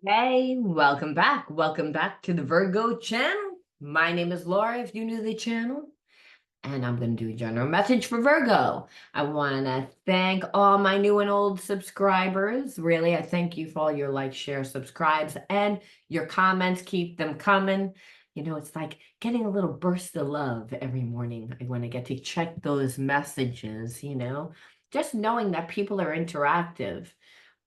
Hey, welcome back. Welcome back to the Virgo channel. My name is Laura, if you're new to the channel, and I'm going to do a general message for Virgo. I want to thank all my new and old subscribers. Really, I thank you for all your likes, shares, subscribes, and your comments. Keep them coming. You know, it's like getting a little burst of love every morning when I get to check those messages, just knowing that people are interactive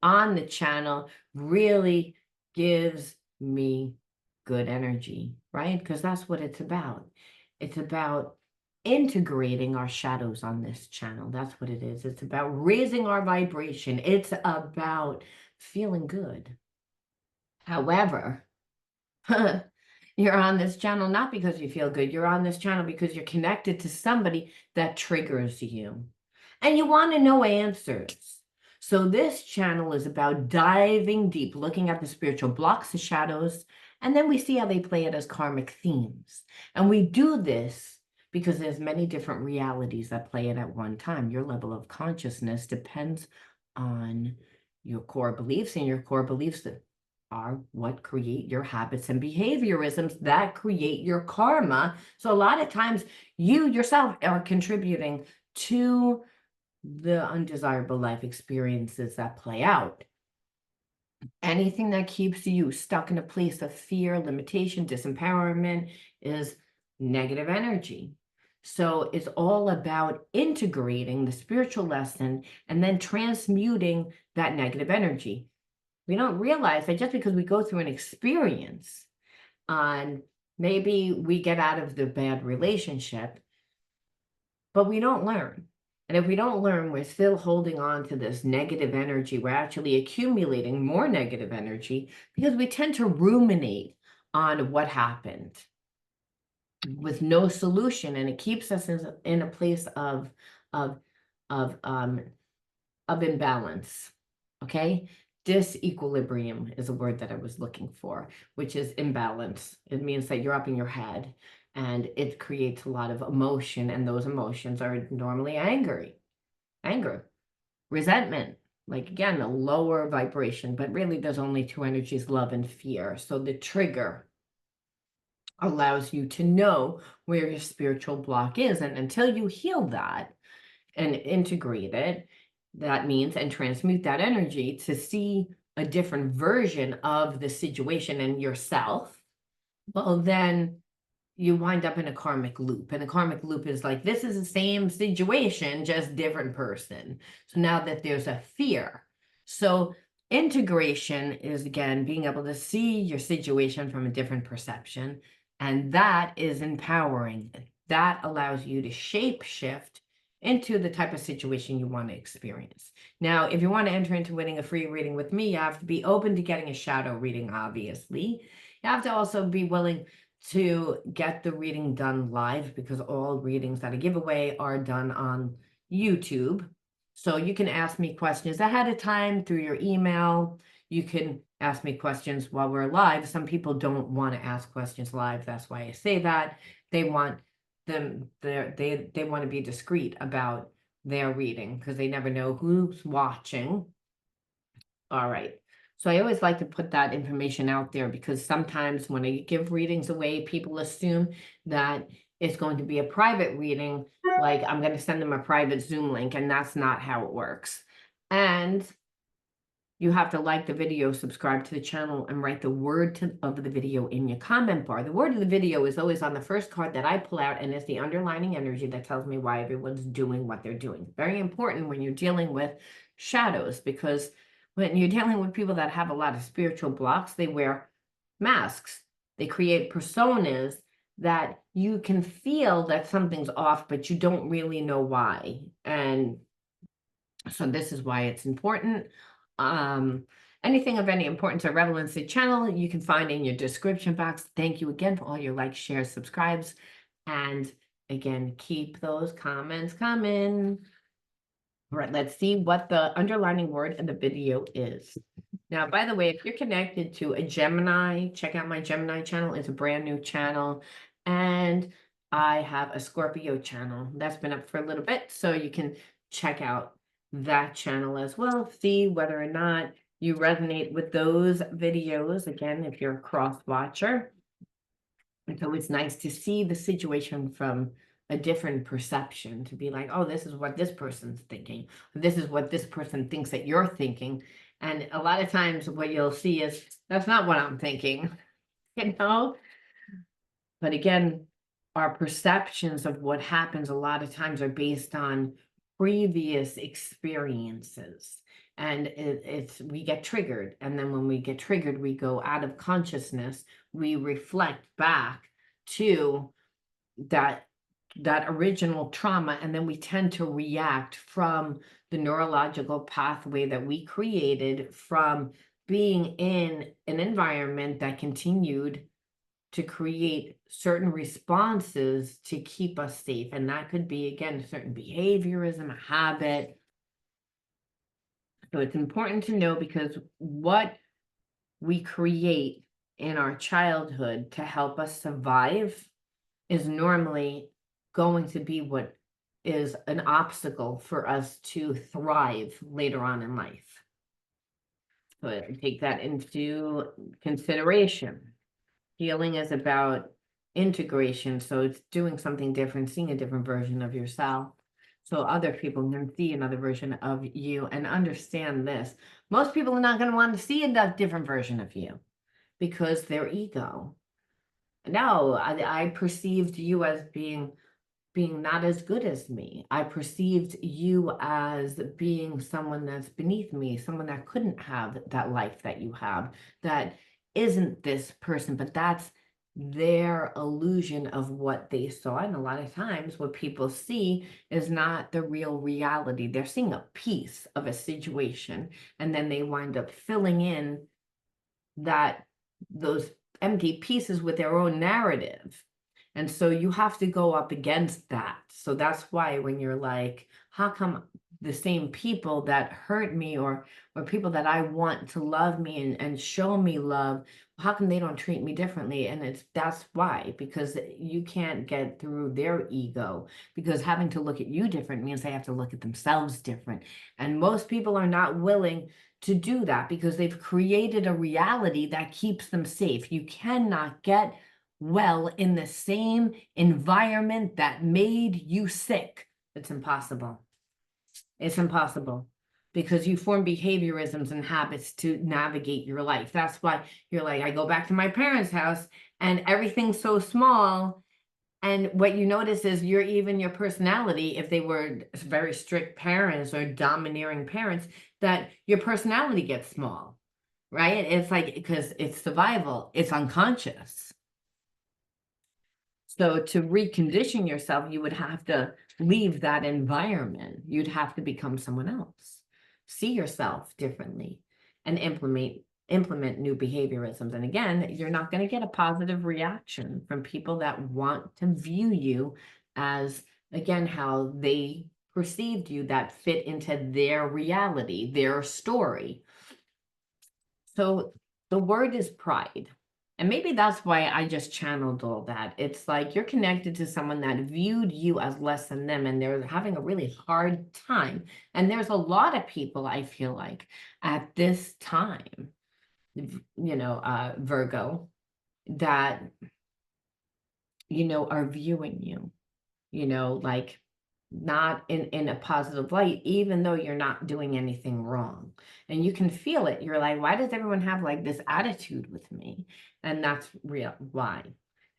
on the channel really gives me good energy, right? Because that's what it's about. It's about integrating our shadows on this channel. That's what it is. It's about raising our vibration. It's about feeling good. However, you're on this channel not because you feel good. You're on this channel because you're connected to somebody that triggers you. And you want to know answers. So this channel is about diving deep, looking at the spiritual blocks, the shadows, and then we see how they play it as karmic themes. And we do this because there's many different realities that play it at one time. Your level of consciousness depends on your core beliefs, and your core beliefs are what create your habits and behaviorisms that create your karma. So a lot of times you yourself are contributing to the undesirable life experiences that play out. Anything that keeps you stuck in a place of fear, limitation, disempowerment is negative energy. So it's all about integrating the spiritual lesson and then transmuting that negative energy. We don't realize that just because we go through an experience and maybe we get out of the bad relationship, but we don't learn. And if we don't learn, we're still holding on to this negative energy. We're actually accumulating more negative energy because we tend to ruminate on what happened with no solution, and it keeps us in a place of of um of imbalance. Okay, disequilibrium is a word that I was looking for, which is imbalance. It means that you're up in your head, and it creates a lot of emotion, and those emotions are normally anger, resentment, like again, a lower vibration, but really there's only two energies, love and fear. So the trigger allows you to know where your spiritual block is, and until you heal that and integrate it, that means, and transmute that energy to see a different version of the situation and yourself, well, then you wind up in a karmic loop. And a karmic loop is like, this is the same situation, just different person. So now that there's a fear. So integration is, again, being able to see your situation from a different perception. And that is empowering. That allows you to shape shift into the type of situation you want to experience. Now, if you want to enter into winning a free reading with me, you have to be open to getting a shadow reading, obviously. You have to also be willing to get the reading done live, because all readings that I give away are done on YouTube. So you can ask me questions ahead of time through your email. You can ask me questions while we're live. Some people don't want to ask questions live. That's why I say that. They want they want to be discreet about their reading because they never know who's watching. All right. So I always like to put that information out there, because sometimes when I give readings away, people assume that it's going to be a private reading, like I'm going to send them a private Zoom link, and that's not how it works. And you have to like the video, subscribe to the channel, and write the word of the video in your comment bar. The word of the video is always on the first card that I pull out, and it's the underlining energy that tells me why everyone's doing what they're doing. Very important when you're dealing with shadows, because when you're dealing with people that have a lot of spiritual blocks, they wear masks. They create personas that you can feel that something's off, but you don't really know why. And so this is why it's important. Anything of any importance or relevance to the channel, you can find in your description box. Thank you again for all your likes, shares, subscribes, and again, keep those comments coming. All right, let's see what the underlining word in the video is. Now, by the way, if you're connected to a Gemini, check out my Gemini channel. It's a brand new channel. And I have a Scorpio channel that's been up for a little bit, so you can check out that channel as well, see whether or not you resonate with those videos, again, if you're a cross watcher. It's always nice to see the situation from a different perception, to be like, oh, this is what this person's thinking. This is what this person thinks that you're thinking. And a lot of times what you'll see is, that's not what I'm thinking, you know? But again, our perceptions of what happens a lot of times are based on previous experiences. And it's we get triggered. And then when we get triggered, we go out of consciousness, we reflect back to that original trauma, and then we tend to react from the neurological pathway that we created from being in an environment that continued to create certain responses to keep us safe. And that could be, again, certain behaviorism, a habit. So it's important to know, because what we create in our childhood to help us survive is normally going to be what is an obstacle for us to thrive later on in life. So take that into consideration. Healing is about integration. So it's doing something different, seeing a different version of yourself, so other people can see another version of you and understand this. Most people are not going to want to see a different version of you because their ego. No, I perceived you as being not as good as me. I perceived you as being someone that's beneath me, someone that couldn't have that life that you have, that isn't this person, but that's their illusion of what they saw. And a lot of times what people see is not the real reality. They're seeing a piece of a situation, and then they wind up filling in those empty pieces with their own narrative. And so you have to go up against that. So that's why when you're like, how come the same people that hurt me, or people that I want to love me and show me love, how come they don't treat me differently? And that's why, because you can't get through their ego, because having to look at you different means they have to look at themselves different. And most people are not willing to do that because they've created a reality that keeps them safe. You cannot get well in the same environment that made you sick. It's impossible. It's impossible, because you form behaviorisms and habits to navigate your life. That's why you're like, I go back to my parents' house and everything's so small. And what you notice is your personality, if they were very strict parents or domineering parents, that your personality gets small, right? It's like, because it's survival, it's unconscious. So to recondition yourself, you would have to leave that environment. You'd have to become someone else, see yourself differently, and implement new behaviorisms. And again, you're not going to get a positive reaction from people that want to view you as, again, how they perceived you, that fit into their reality, their story. So the word is pride. And maybe that's why I just channeled all that. It's like you're connected to someone that viewed you as less than them, and they're having a really hard time. And there's a lot of people, I feel like, at this time, Virgo, that, are viewing you, like not in a positive light, even though you're not doing anything wrong. And you can feel it. You're like, why does everyone have like this attitude with me? And that's real why.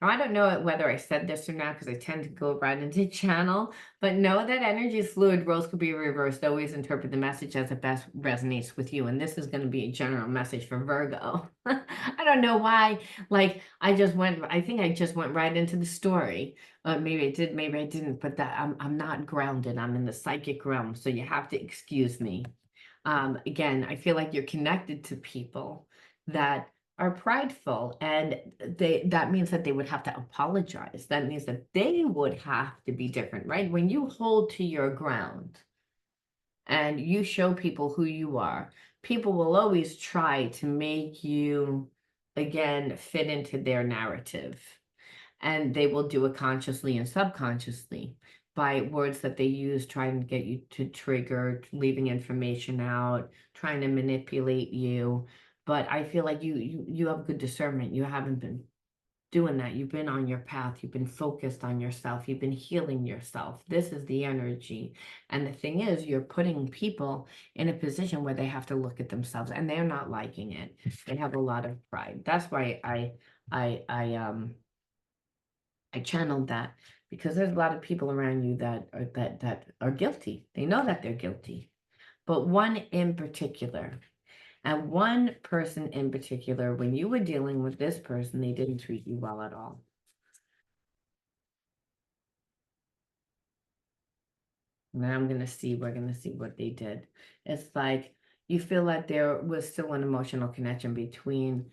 Now, I don't know whether I said this or not, because I tend to go right into channel, but know that energy is fluid, roles could be reversed. Always interpret the message as it best resonates with you. And this is going to be a general message for Virgo. I don't know why, like I think I just went right into the story. Maybe I did, maybe I didn't, but that I'm not grounded. I'm in the psychic realm, so you have to excuse me. Again, I feel like you're connected to people that are prideful, and that means that they would have to apologize. That means that they would have to be different, right? When you hold to your ground and you show people who you are, people will always try to make you, again, fit into their narrative. And they will do it consciously and subconsciously. by words that they use, trying to get you to trigger, leaving information out, trying to manipulate you. But I feel like you have good discernment. You haven't been doing that. You've been on your path. You've been focused on yourself. You've been healing yourself. This is the energy. And the thing is, you're putting people in a position where they have to look at themselves and they're not liking it. They have a lot of pride. That's why I channeled that, because there's a lot of people around you that are guilty. They know that they're guilty. But one in particular, and one person in particular, when you were dealing with this person, they didn't treat you well at all. Now we're gonna see what they did. It's like you feel like there was still an emotional connection between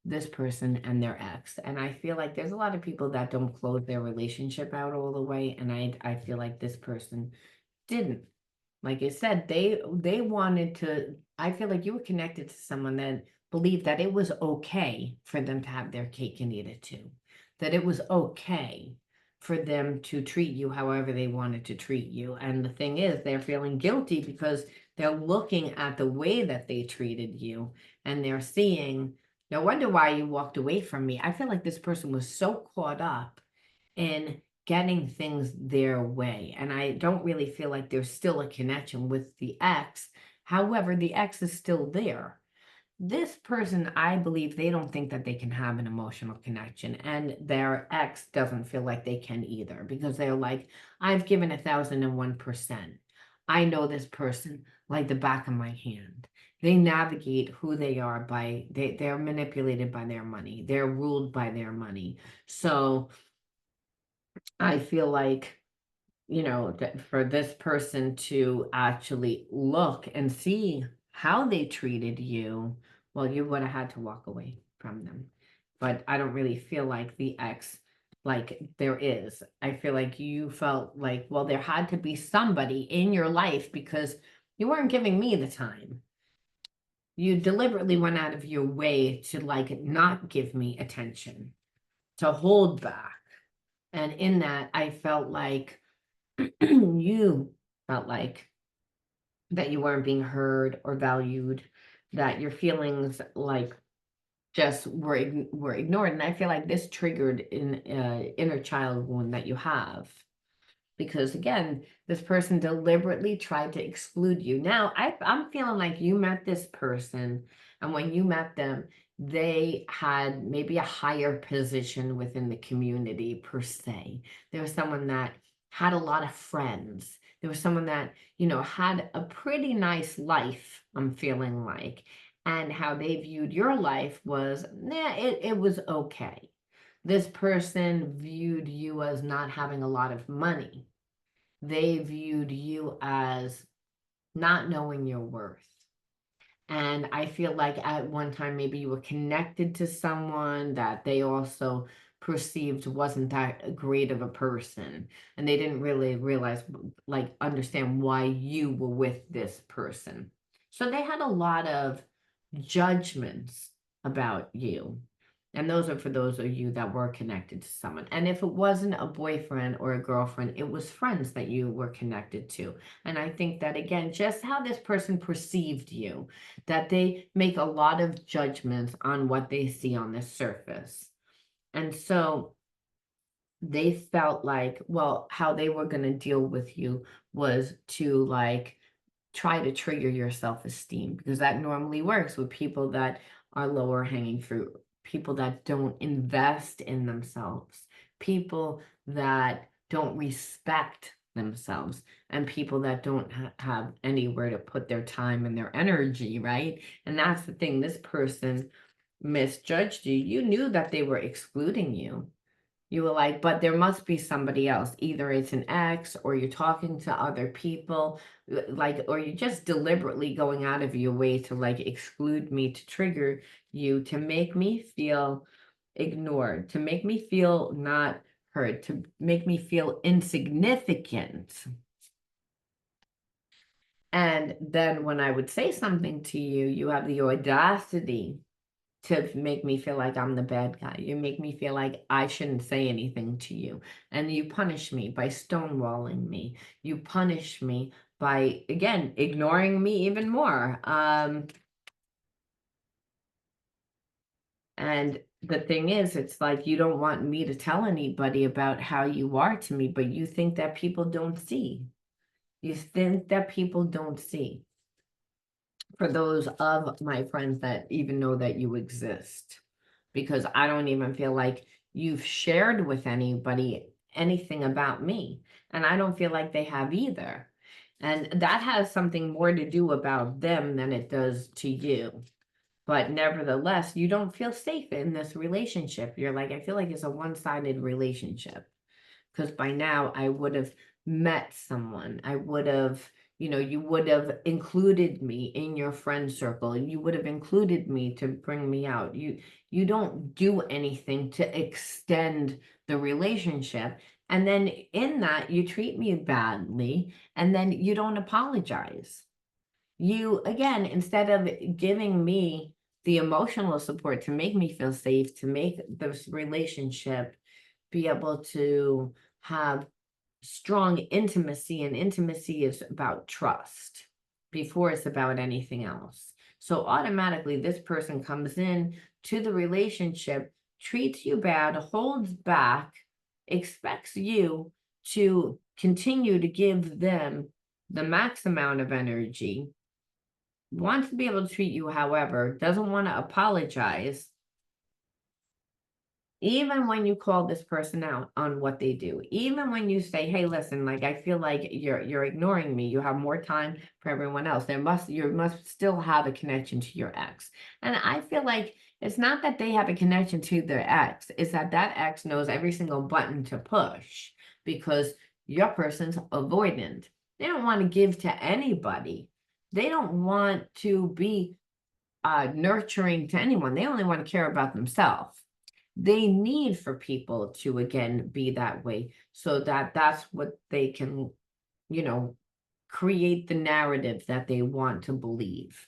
this person and their ex. And I feel like there's a lot of people that don't close their relationship out all the way. And I feel like this person didn't. Like I said, they wanted to, I feel like you were connected to someone that believed that it was okay for them to have their cake and eat it too. That it was okay for them to treat you however they wanted to treat you. And the thing is, they're feeling guilty because they're looking at the way that they treated you and they're seeing, no wonder why you walked away from me. I feel like this person was so caught up in getting things their way. And I don't really feel like there's still a connection with the ex. However, the ex is still there. This person, I believe they don't think that they can have an emotional connection, and their ex doesn't feel like they can either, because they're like, I've given 1,001%. I know this person like the back of my hand. They navigate who they are by they're manipulated by their money. They're ruled by their money. So I feel like, that for this person to actually look and see how they treated you, well, you would have had to walk away from them. But I don't really feel like the ex, like there is. I feel like you felt like, well, there had to be somebody in your life because you weren't giving me the time. You deliberately went out of your way to like not give me attention, to hold back. And in that, I felt like you felt like that you weren't being heard or valued, that your feelings like just were ignored. And I feel like this triggered in inner child wound that you have, because again, this person deliberately tried to exclude you. Now, I'm feeling like you met this person, and when you met them, they had maybe a higher position within the community per se. There was someone that had a lot of friends. There was someone that, had a pretty nice life, I'm feeling like. And how they viewed your life was, it was okay. This person viewed you as not having a lot of money. They viewed you as not knowing your worth. And I feel like at one time, maybe you were connected to someone that they also perceived wasn't that great of a person. And they didn't really realize, like, understand why you were with this person. So they had a lot of judgments about you. And those are for those of you that were connected to someone. And if it wasn't a boyfriend or a girlfriend, it was friends that you were connected to. And I think that, again, just how this person perceived you, that they make a lot of judgments on what they see on the surface. And so they felt like, well, how they were going to deal with you was to like try to trigger your self-esteem, because that normally works with people that are lower hanging fruit, people that don't invest in themselves, people that don't respect themselves, and people that don't have anywhere to put their time and their energy, right? And that's the thing, this person misjudged you. You knew that they were excluding you. You were like, but there must be somebody else. Either it's an ex, or you're talking to other people, like, or you're just deliberately going out of your way to like exclude me, to trigger you, to make me feel ignored, to make me feel not heard, to make me feel insignificant. And then when I would say something to you, you have the audacity to make me feel like I'm the bad guy. You make me feel like I shouldn't say anything to you. And you punish me by stonewalling me. You punish me by, again, ignoring me even more. And the thing is, it's like you don't want me to tell anybody about how you are to me, but you think that people don't see. You think that people don't see. For those of my friends that even know that you exist, because I don't even feel like you've shared with anybody anything about me, and I don't feel like they have either. And that has something more to do about them than it does to you. But nevertheless, you don't feel safe in this relationship. You're like, I feel like it's a one-sided relationship. Because by now I would have met someone. I would have, you would have included me in your friend circle. You would have included me to bring me out. You don't do anything to extend the relationship. And then in that, you treat me badly, and then you don't apologize. You, again, instead of giving me the emotional support to make me feel safe, to make this relationship be able to have strong intimacy, and intimacy is about trust before it's about anything else. So automatically this person comes in to the relationship, treats you bad, holds back, expects you to continue to give them the max amount of energy, wants to be able to treat you however, doesn't want to apologize, even when you call this person out on what they do, even when you say, hey, listen, like, I feel like you're ignoring me. You have more time for everyone else. You must still have a connection to your ex. And I feel like it's not that they have a connection to their ex, it's that that ex knows every single button to push, because your person's avoidant. They don't want to give to anybody. They don't want to be nurturing to anyone. They only want to care about themselves. They need for people to, again, be that way, so that that's what they can, you know, create the narrative that they want to believe.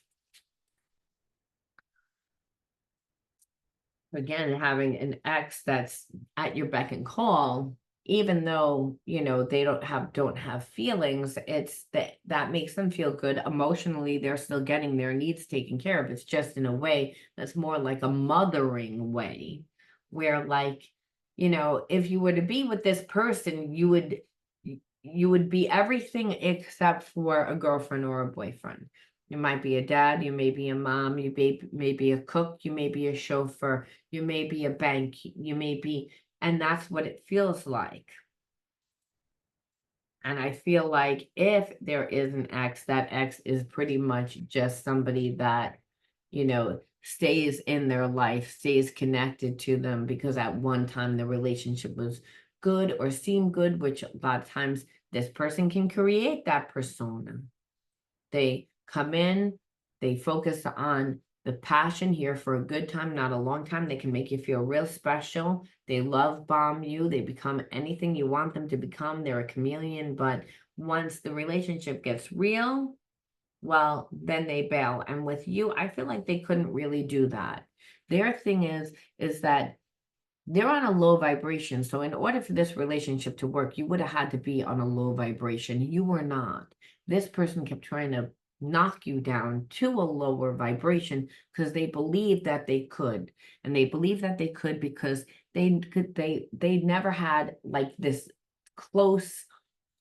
Again, having an ex that's at your beck and call, even though, they don't have feelings, it's that makes them feel good emotionally. They're still getting their needs taken care of. It's just in a way that's more like a mothering way, where, like, if you were to be with this person, you would be everything except for a girlfriend or a boyfriend. You might be a dad, you may be a mom, you may be a cook, you may be a chauffeur, you may be a bank, you may be, and that's what it feels like. And I feel like if there is an ex, that ex is pretty much just somebody that, stays in their life, stays connected to them because at one time the relationship was good or seemed good, which a lot of times this person can create that persona. They come in, they focus on the passion here for a good time, not a long time. They can make you feel real special. They love bomb you. They become anything you want them to become. They're a chameleon. But once the relationship gets real, well, then they bail. And with you, I feel like they couldn't really do that. Their thing is that they're on a low vibration. So in order for this relationship to work, you would have had to be on a low vibration. You were not. This person kept trying to knock you down to a lower vibration because they believed that they could. And they believed that they could because they never had like this close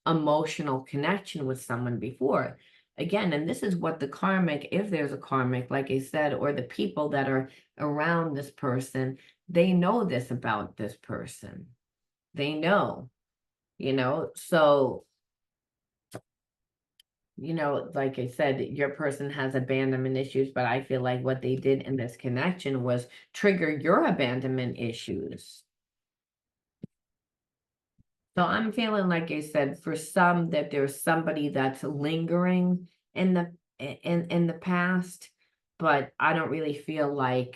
emotional connection with someone before. Again, and this is what the karmic, if there's a karmic, like I said, or the people that are around this person, they know this about this person. They know, so, like I said, your person has abandonment issues, but I feel like what they did in this connection was trigger your abandonment issues. So I'm feeling, like I said, for some, that there's somebody that's lingering in the past, but I don't really feel like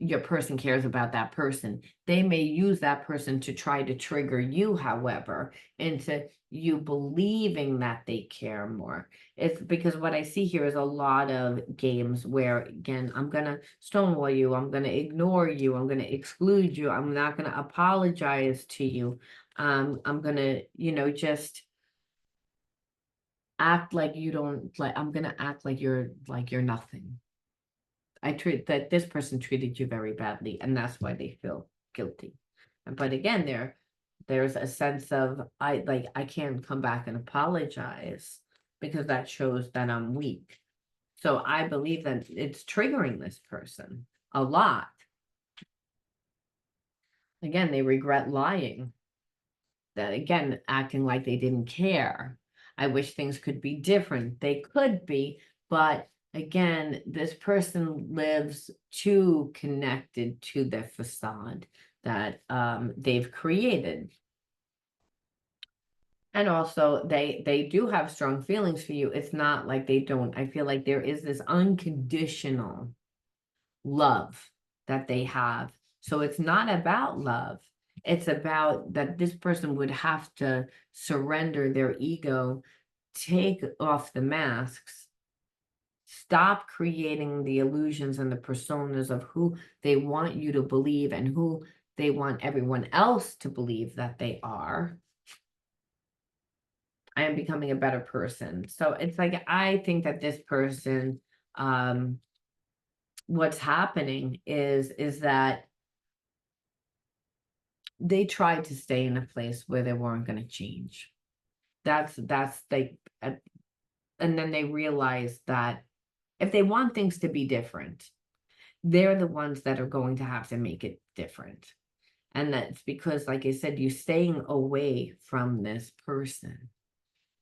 your person cares about that person. They may use that person to try to trigger you, however, into you believing that they care more. It's because what I see here is a lot of games where, again, I'm going to stonewall you, I'm going to ignore you, I'm going to exclude you, I'm not going to apologize to you. I'm going to, just act like you don't like, I'm going to act like you're nothing. I treat that this person treated you very badly, and that's why they feel guilty. But again, there's a sense of I can't come back and apologize because that shows that I'm weak. So I believe that it's triggering this person a lot. Again, they regret lying. That again, acting like they didn't care. I wish things could be different. They could be, but again, this person lives too connected to the facade that they've created. And also they do have strong feelings for you. It's not like they don't. I feel like there is this unconditional love that they have. So it's not about love. It's about that this person would have to surrender their ego, take off the masks, stop creating the illusions and the personas of who they want you to believe and who they want everyone else to believe that they are. I am becoming a better person. So it's like, I think that this person, what's happening is that they tried to stay in a place where they weren't going to change. That's like, and then they realized that if they want things to be different, they're the ones that are going to have to make it different. And that's because, like I said, you're staying away from this person.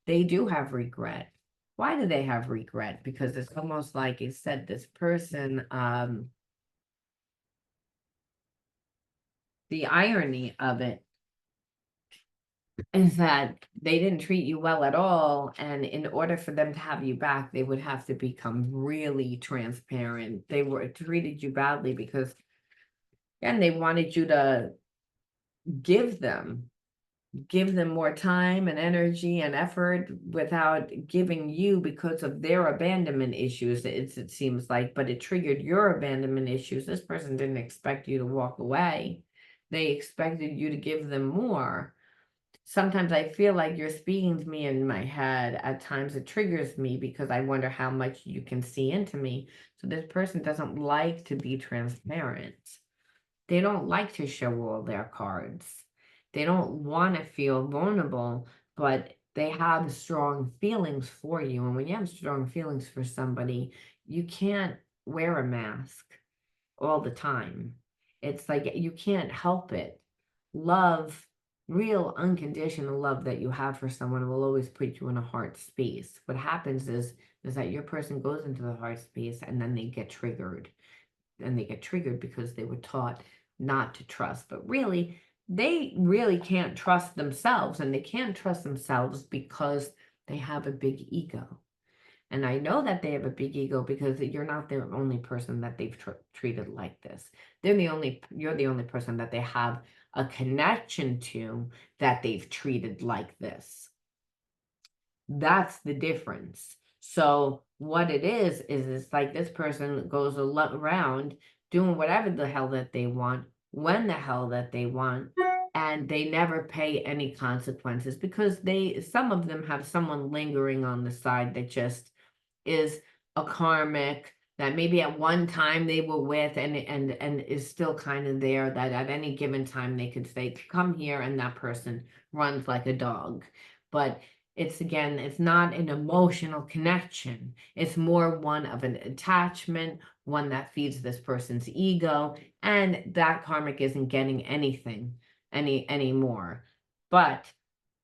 They do have regret. Why do they have regret? Because it's almost like I said, this person, the irony of it is that they didn't treat you well at all. And in order for them to have you back, they would have to become really transparent. They were treated you badly because, again, they wanted you to give them give them more time and energy and effort without giving you because of their abandonment issues. It seems like, but it triggered your abandonment issues. This person didn't expect you to walk away. They expected you to give them more. Sometimes I feel like you're speaking to me in my head. At times it triggers me because I wonder how much you can see into me. So this person doesn't like to be transparent. They don't like to show all their cards. They don't want to feel vulnerable, but they have strong feelings for you. And when you have strong feelings for somebody, you can't wear a mask all the time. It's like you can't help it. Love, real unconditional love that you have for someone will always put you in a heart space. What happens is that your person goes into the heart space and then they get triggered. And they get triggered because they were taught not to trust. But really, they really can't trust themselves. And they can't trust themselves because they have a big ego. And I know that they have a big ego because you're not the only person that they've treated like this. You're the only person that they have a connection to that they've treated like this. That's the difference. So what it is it's like this person goes around doing whatever the hell that they want, when the hell that they want, and they never pay any consequences because some of them have someone lingering on the side that just is a karmic that maybe at one time they were with and is still kind of there, that at any given time they could say, come here, and that person runs like a dog. But it's not an emotional connection. It's more one of an attachment, one that feeds this person's ego, and that karmic isn't getting anything anymore. But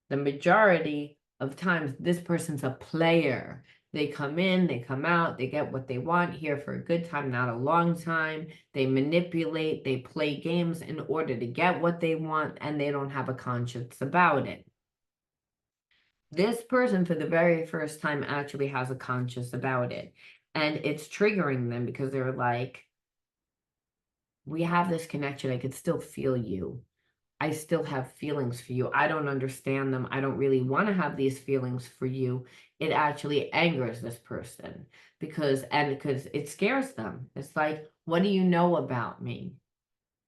the majority of times, this person's a player. They come in, they come out, they get what they want here for a good time, not a long time. They manipulate, they play games in order to get what they want, and they don't have a conscience about it. This person, for the very first time, actually has a conscience about it. And it's triggering them because they're like, we have this connection. I could still feel you. I still have feelings for you. I don't understand them. I don't really want to have these feelings for you. It actually angers this person because it scares them. It's like, what do you know about me?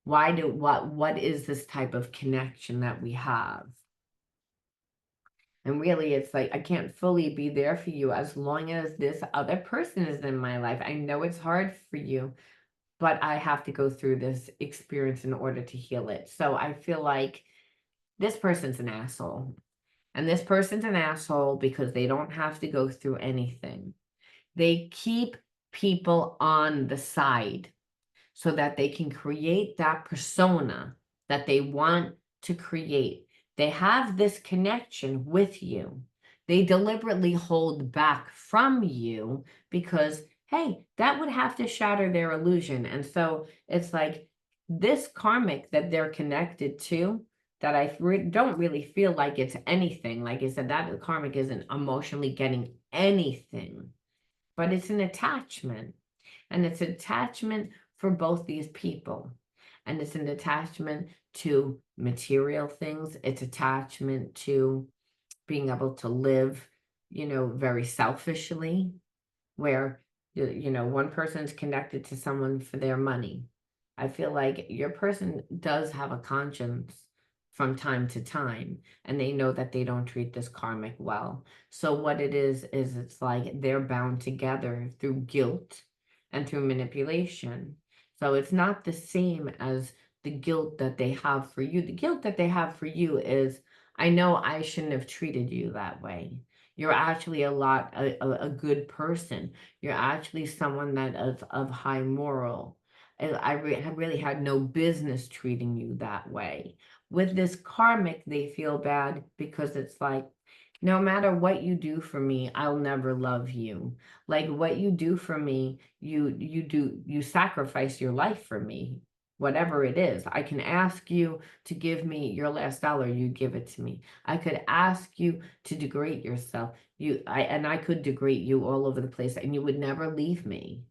What is this type of connection that we have? And really, it's like, I can't fully be there for you as long as this other person is in my life. I know it's hard for you, but I have to go through this experience in order to heal it. So I feel like this person's an asshole. And this person's an asshole because they don't have to go through anything. They keep people on the side so that they can create that persona that they want to create. They have this connection with you. They deliberately hold back from you because, hey, that would have to shatter their illusion. And so it's like this karmic that they're connected to, that don't really feel like it's anything. Like I said, that karmic isn't emotionally getting anything, but it's an attachment. And it's attachment for both these people. And it's an attachment to material things. It's attachment to being able to live, very selfishly, where, one person's connected to someone for their money. I feel like your person does have a conscience from time to time, and they know that they don't treat this karmic well. So what it is it's like they're bound together through guilt and through manipulation. So it's not the same as the guilt that they have for you. The guilt that they have for you is, I know I shouldn't have treated you that way. You're actually a good person. You're actually someone that of high moral. I really had no business treating you that way. With this karmic, they feel bad because it's like, no matter what you do for me, I'll never love you. Like what you do for me, you sacrifice your life for me, whatever it is. I can ask you to give me your last dollar, you give it to me. I could ask you to degrade yourself. I could degrade you all over the place and you would never leave me.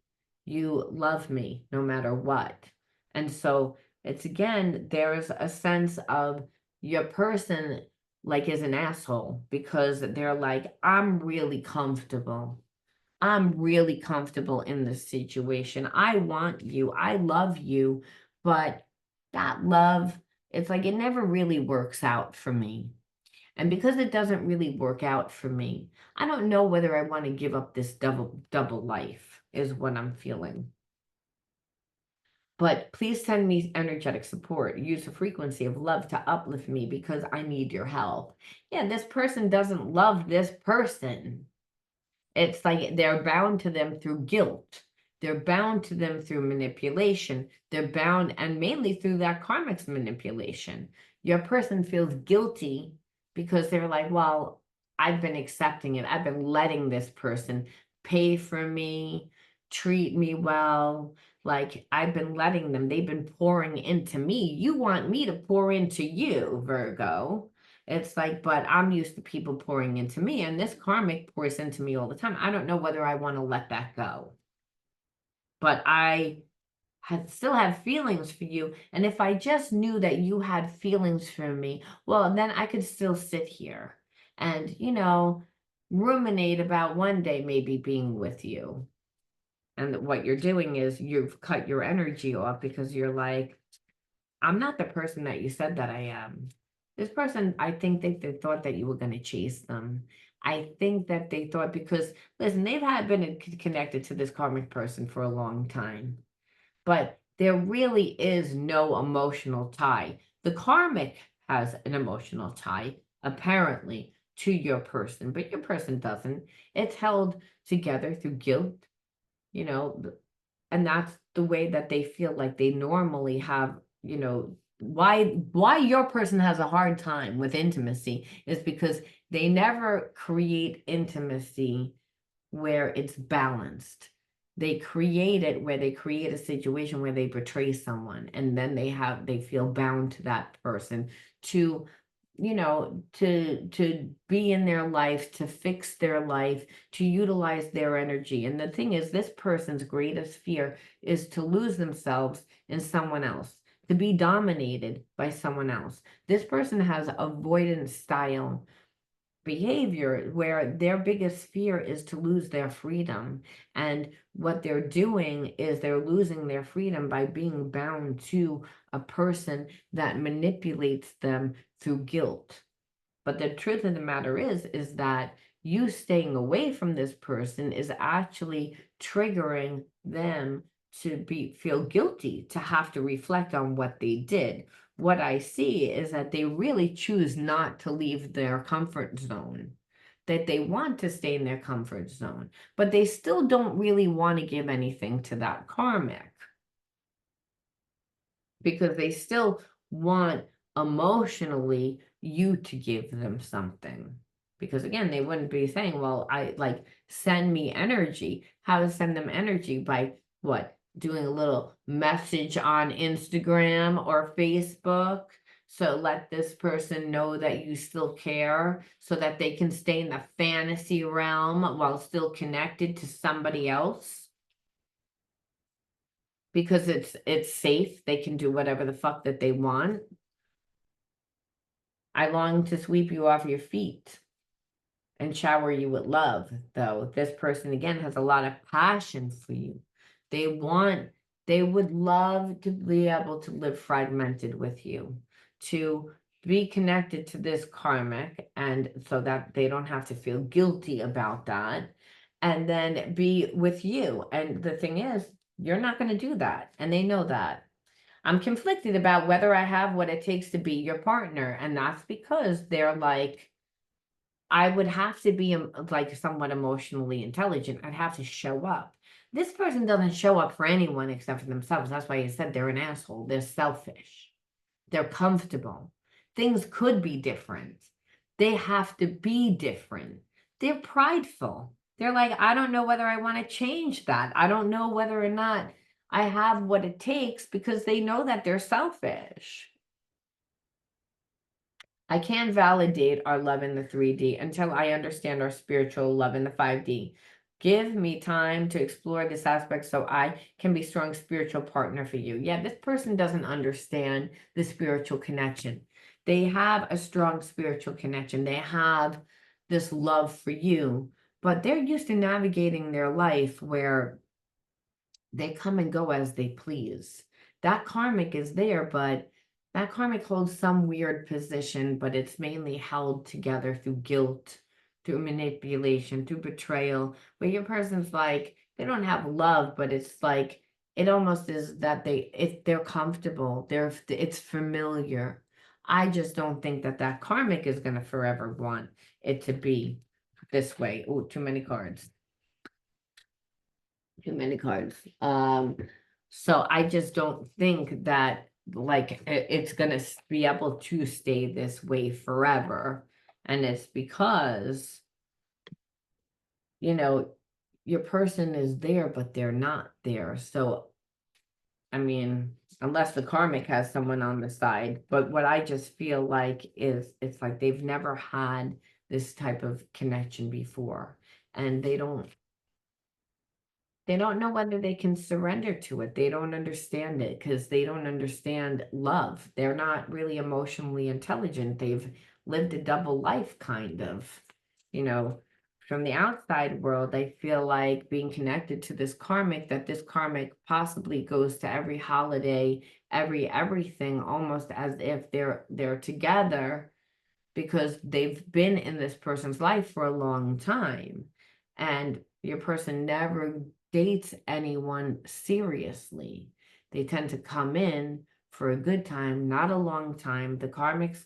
You love me no matter what. And so it's again, there's a sense of your person like is an asshole because they're like, I'm really comfortable. I'm really comfortable in this situation. I want you. I love you. But that love, it's like it never really works out for me. And because it doesn't really work out for me, I don't know whether I want to give up this double life, is what I'm feeling. But please send me energetic support. Use the frequency of love to uplift me because I need your help. Yeah, this person doesn't love this person. It's like they're bound to them through guilt. They're bound to them through manipulation. They're bound, and mainly through that karmic's manipulation. Your person feels guilty because they're like, well, I've been accepting it. I've been letting this person pay for me, treat me well. Like I've been letting them, they've been pouring into me. You want me to pour into you, Virgo. It's like, but I'm used to people pouring into me, and this karmic pours into me all the time. I don't know whether I want to let that go. But still have feelings for you. And if I just knew that you had feelings for me, well, then I could still sit here and, ruminate about one day maybe being with you. And what you're doing is you've cut your energy off because you're like, I'm not the person that you said that I am. This person, I think they thought that you were going to chase them. I think that they thought because, listen, they've had been connected to this karmic person for a long time, but there really is no emotional tie. The karmic has an emotional tie, apparently, to your person, but your person doesn't. It's held together through guilt, you know, and that's the way that they feel like they normally have, why your person has a hard time with intimacy is because they never create intimacy where it's balanced. They create it where they create a situation where they betray someone and then they feel bound to that person to to be in their life, to fix their life, to utilize their energy. And the thing is, this person's greatest fear is to lose themselves in someone else, to be dominated by someone else. This person has avoidance style behavior where their biggest fear is to lose their freedom. And what they're doing is they're losing their freedom by being bound to a person that manipulates them through guilt. But the truth of the matter is that you staying away from this person is actually triggering them to feel guilty, to have to reflect on what they did. What I see is that they really choose not to leave their comfort zone, that they want to stay in their comfort zone, but they still don't really want to give anything to that karmic, because they still want emotionally you to give them something. Because again, they wouldn't be saying, well, I like send me energy. How to send them energy? By what? Doing a little message on Instagram or Facebook. So let this person know that you still care, so that they can stay in the fantasy realm while still connected to somebody else. Because it's safe. They can do whatever the fuck that they want. I long to sweep you off your feet and shower you with love, though. This person, again, has a lot of passion for you. They would love to be able to live fragmented with you, to be connected to this karmic, and so that they don't have to feel guilty about that, and then be with you. And the thing is, you're not going to do that, and they know that. I'm conflicted about whether I have what it takes to be your partner, and that's because they're like, I would have to be like somewhat emotionally intelligent. I'd have to show up. This person doesn't show up for anyone except for themselves. That's why you said they're an asshole. They're selfish. They're comfortable. Things could be different. They have to be different. They're prideful. They're like, I don't know whether I want to change that. I don't know whether or not I have what it takes, because they know that they're selfish. I can't validate our love in the 3D until I understand our spiritual love in the 5D. Give me time to explore this aspect so I can be a strong spiritual partner for you. Yeah, this person doesn't understand the spiritual connection. They have a strong spiritual connection. They have this love for you, but they're used to navigating their life where they come and go as they please. That karmic is there, but that karmic holds some weird position, but it's mainly held together through guilt, through manipulation, through betrayal, where your person's like, they don't have love, but it's like, it almost is that they're comfortable, it's familiar. I just don't think that that karmic is going to forever want it to be this way. Oh, too many cards. Too many cards. So I just don't think that like it's gonna be able to stay this way forever. And it's because, you know, your person is there, but they're not there. So, I mean, unless the karmic has someone on the side, but what I just feel like is it's like they've never had this type of connection before, and they don't know whether they can surrender to it. They don't understand it because they don't understand love. They're not really emotionally intelligent. They've lived a double life, kind of. You know, from the outside world, I feel like being connected to this karmic, that this karmic possibly goes to every holiday, everything, almost as if they're together, because they've been in this person's life for a long time. And your person never dates anyone seriously. They tend to come in for a good time, not a long time. The karmic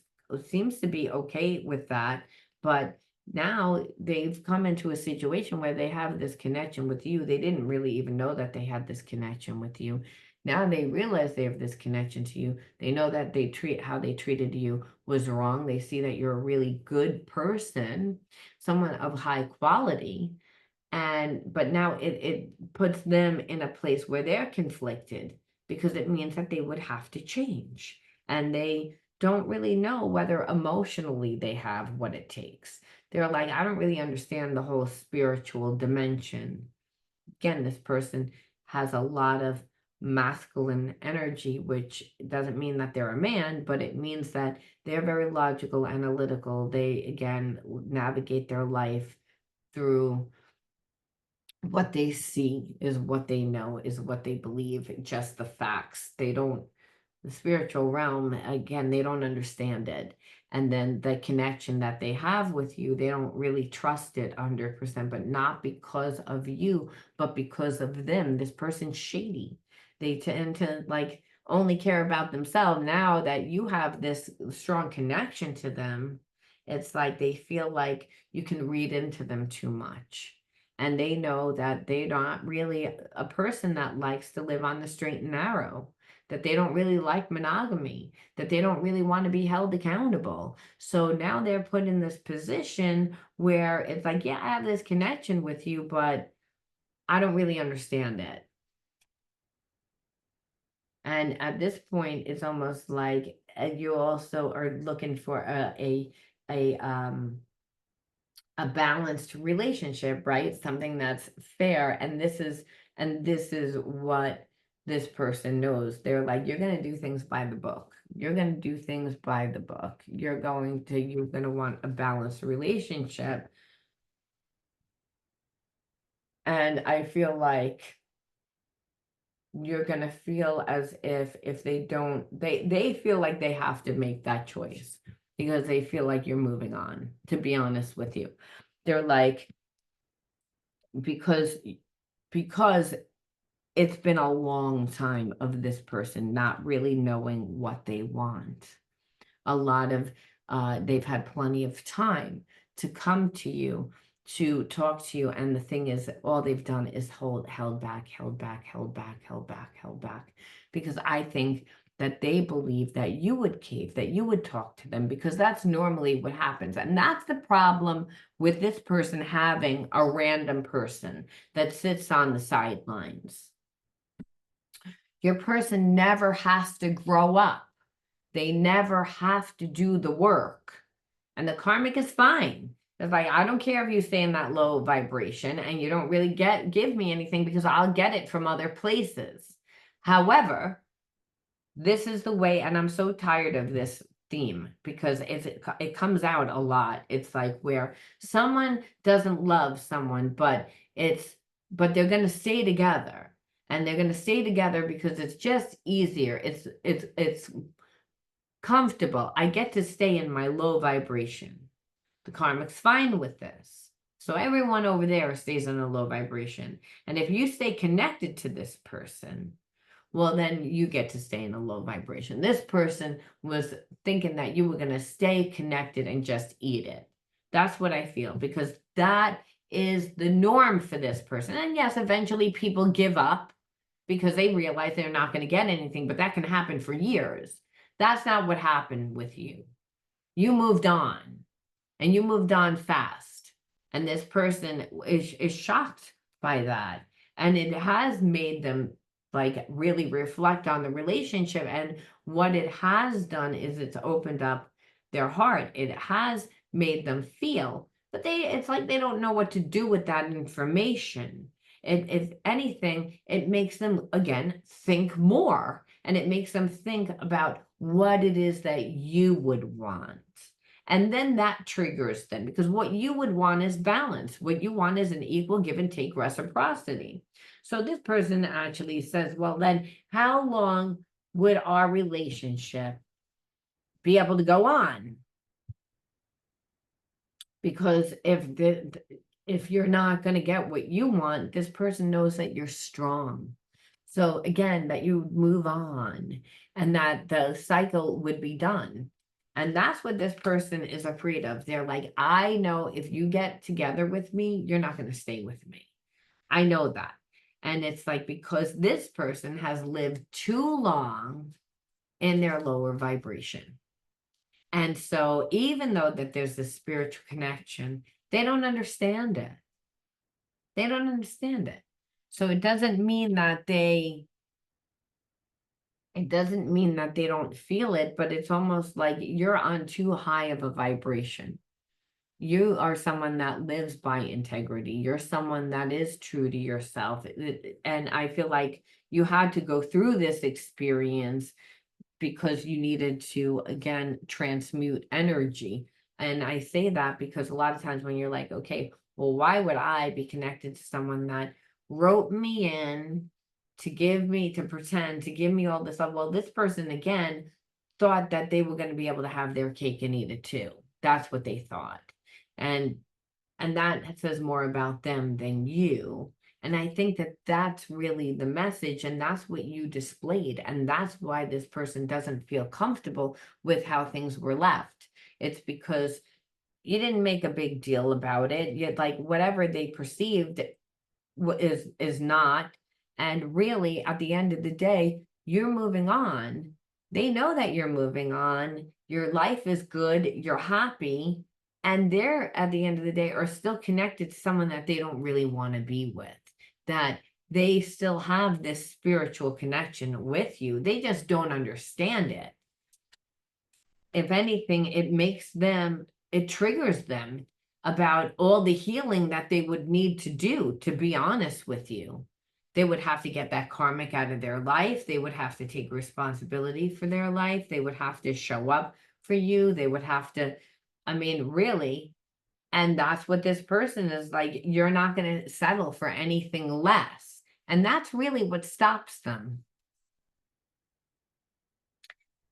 seems to be okay with that, but now they've come into a situation where they have this connection with you. They didn't really even know that they had this connection with you. Now they realize they have this connection to you. They know that how they treated you was wrong. They see that you're a really good person, someone of high quality. But now it puts them in a place where they're conflicted, because it means that they would have to change. And they don't really know whether emotionally they have what it takes. They're like, I don't really understand the whole spiritual dimension. Again, this person has a lot of masculine energy, which doesn't mean that they're a man, but it means that they're very logical, analytical. They, again, navigate their life through what they see, is what they know, is what they believe, just the facts. They don't, the spiritual realm, again, they don't understand it. And then the connection that they have with you, they don't really trust it 100%, but not because of you, but because of them. This person's shady. They tend to like only care about themselves. Now that you have this strong connection to them, it's like they feel like you can read into them too much. And they know that they're not really a person that likes to live on the straight and narrow, that they don't really like monogamy, that they don't really want to be held accountable. So now they're put in this position where it's like, yeah, I have this connection with you, but I don't really understand it. And at this point, it's almost like you also are looking for a balanced relationship, right? Something that's fair. And this is what this person knows. They're like, you're going to do things by the book. You're going to do things by the book. You're going to want a balanced relationship. And I feel like you're going to feel as if they don't, they feel like they have to make that choice because they feel like you're moving on, to be honest with you. They're like, because it's been a long time of this person not really knowing what they want. A lot of they've had plenty of time to come to you, to talk to you, and the thing is all they've done is held back, because I think that they believe that you would cave, that you would talk to them, because that's normally what happens. And that's the problem with this person having a random person that sits on the sidelines. Your person never has to grow up. They never have to do the work. And the karmic is fine. It's like, I don't care if you stay in that low vibration and you don't really give me anything because I'll get it from other places. However, this is the way, and I'm so tired of this theme because it comes out a lot. It's like where someone doesn't love someone, but they're going to stay together. And they're going to stay together because it's just easier. It's comfortable. I get to stay in my low vibration. The karmic's fine with this. So everyone over there stays in a low vibration. And if you stay connected to this person, well, then you get to stay in a low vibration. This person was thinking that you were going to stay connected and just eat it. That's what I feel, because that is the norm for this person. And yes, eventually people give up because they realize they're not going to get anything, but that can happen for years. That's not what happened with you. You moved on, and you moved on fast. And this person is shocked by that. And it has made them like really reflect on the relationship. And what it has done is it's opened up their heart. It has made them feel, but it's like they don't know what to do with that information. If anything, it makes them, again, think more. And it makes them think about what it is that you would want. And then that triggers them, because what you would want is balance. What you want is an equal give and take reciprocity. So this person actually says, well, then how long would our relationship be able to go on? Because if you're not going to get what you want, this person knows that you're strong. So again, that you move on and that the cycle would be done. And that's what this person is afraid of. They're like, I know if you get together with me, you're not going to stay with me. I know that. And it's like, because this person has lived too long in their lower vibration. And so even though that there's this spiritual connection, they don't understand it. They don't understand it. So it doesn't mean that they It doesn't mean that they don't feel it, but it's almost like you're on too high of a vibration. You are someone that lives by integrity. You're someone that is true to yourself. And I feel like you had to go through this experience because you needed to, again, transmute energy. And I say that because a lot of times when you're like, okay, well, why would I be connected to someone that wrote me in to give me, to pretend, to give me all this stuff? Well, this person, again, thought that they were going to be able to have their cake and eat it too. That's what they thought. And that says more about them than you. And I think that that's really the message, and that's what you displayed. And that's why this person doesn't feel comfortable with how things were left. It's because you didn't make a big deal about it. Yet, like, whatever they perceived is not. And really, at the end of the day, you're moving on. They know that you're moving on. Your life is good. You're happy. And they're, at the end of the day, are still connected to someone that they don't really want to be with. That they still have this spiritual connection with you. They just don't understand it. If anything, it triggers them about all the healing that they would need to do, to be honest with you. They would have to get that karmic out of their life. They would have to take responsibility for their life. They would have to show up for you. They would have to, I mean, really. And that's what this person is like. You're not going to settle for anything less. And that's really what stops them.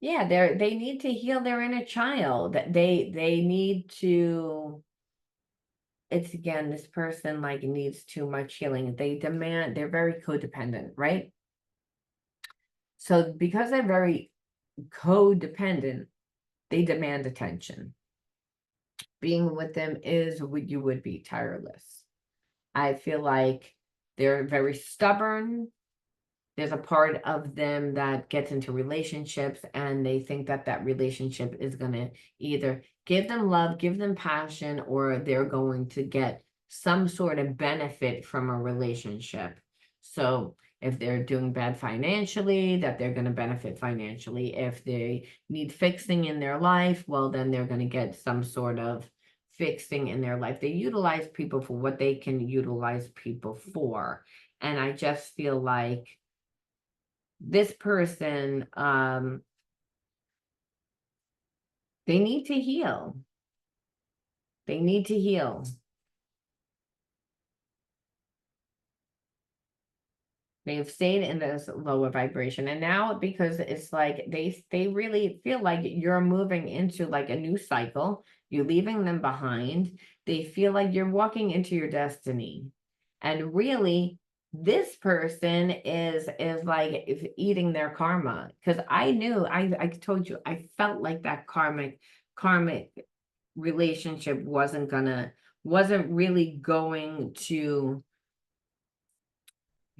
Yeah, they need to heal their inner child. They need to, it's again, this person like needs too much healing. They're very codependent, right? So because they're very codependent, they demand attention. Being with them is what you would be tireless. I feel like they're very stubborn. There's a part of them that gets into relationships and they think that that relationship is going to either give them love, give them passion, or they're going to get some sort of benefit from a relationship. So if they're doing bad financially, that they're going to benefit financially. If they need fixing in their life, well, then they're going to get some sort of fixing in their life. They utilize people for what they can utilize people for. And I just feel like this person, they need to heal. They need to heal. They've stayed in this lower vibration. And now because it's like they really feel like you're moving into like a new cycle, you're leaving them behind. They feel like you're walking into your destiny. And really, this person is like eating their karma. Because I knew, I told you, I felt like that karmic relationship wasn't really going to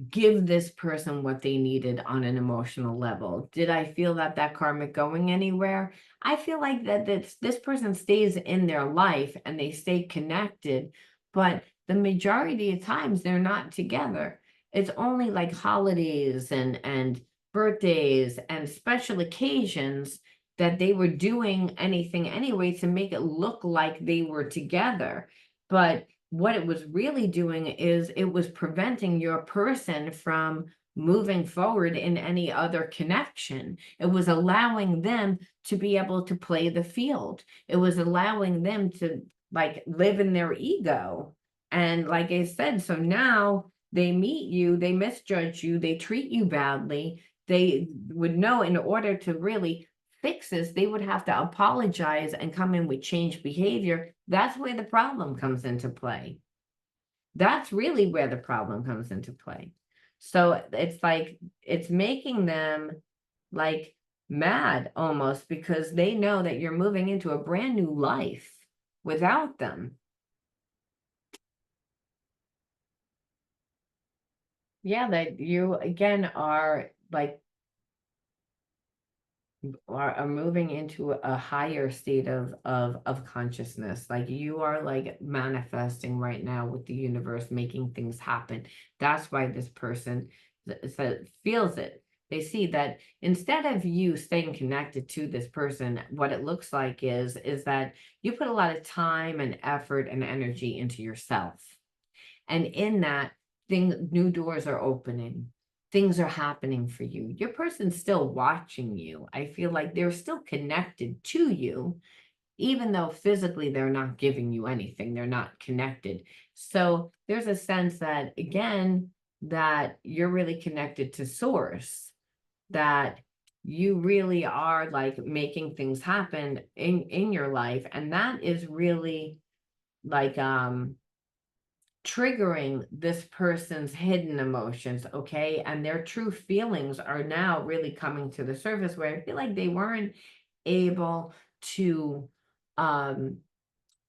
give this person what they needed on an emotional level. Did I feel that karmic going anywhere? I feel like that this person stays in their life and they stay connected, but the majority of times they're not together. It's only like holidays and birthdays and special occasions that they were doing anything anyway to make it look like they were together. But what it was really doing is it was preventing your person from moving forward in any other connection. It was allowing them to be able to play the field. It was allowing them to like live in their ego. And like I said, so now they meet you, they misjudge you, they treat you badly. They would know in order to really fix this, they would have to apologize and come in with changed behavior. That's where the problem comes into play. That's really where the problem comes into play. So it's like, it's making them like mad almost because they know that you're moving into a brand new life without them. Yeah, that you again are like are moving into a higher state of consciousness. Like you are like manifesting right now with the universe, making things happen. That's why this person feels it. they see that instead of you staying connected to this person, what it looks like is that you put a lot of time and effort and energy into yourself. And in that, new doors are opening. Things are happening for you. Your person's still watching you. I feel like they're still connected to you, even though physically they're not giving you anything, they're not connected. So there's a sense that, again, that you're really connected to source, that you really are like making things happen in your life. And that is really like triggering this person's hidden emotions, okay? And their true feelings are now really coming to the surface, where I feel like they weren't able to um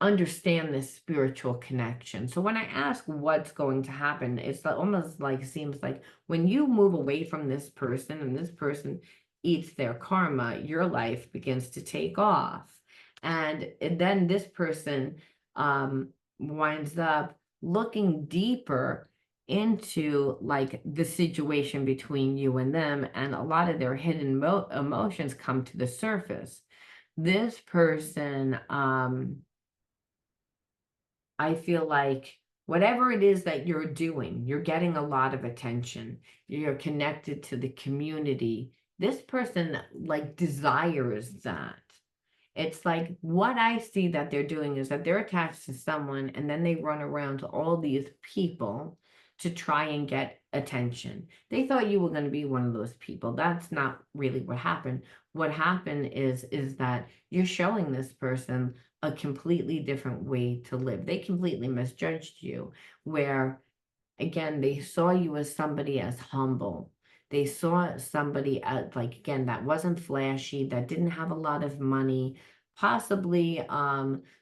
understand this spiritual connection. So when I ask what's going to happen, it's almost like, seems like when you move away from this person and this person eats their karma, your life begins to take off. And then this person winds up looking deeper into like the situation between you and them, and a lot of their hidden emotions come to the surface. This person I feel like whatever it is that you're doing, you're getting a lot of attention. You're connected to the community. This person like desires that. It's like what I see that they're doing is that they're attached to someone, and then they run around to all these people to try and get attention. They thought you were going to be one of those people. That's not really what happened. What happened is that you're showing this person a completely different way to live. They completely misjudged you, where again, they saw you as somebody as humble. They saw somebody as like, again, that wasn't flashy, that didn't have a lot of money, possibly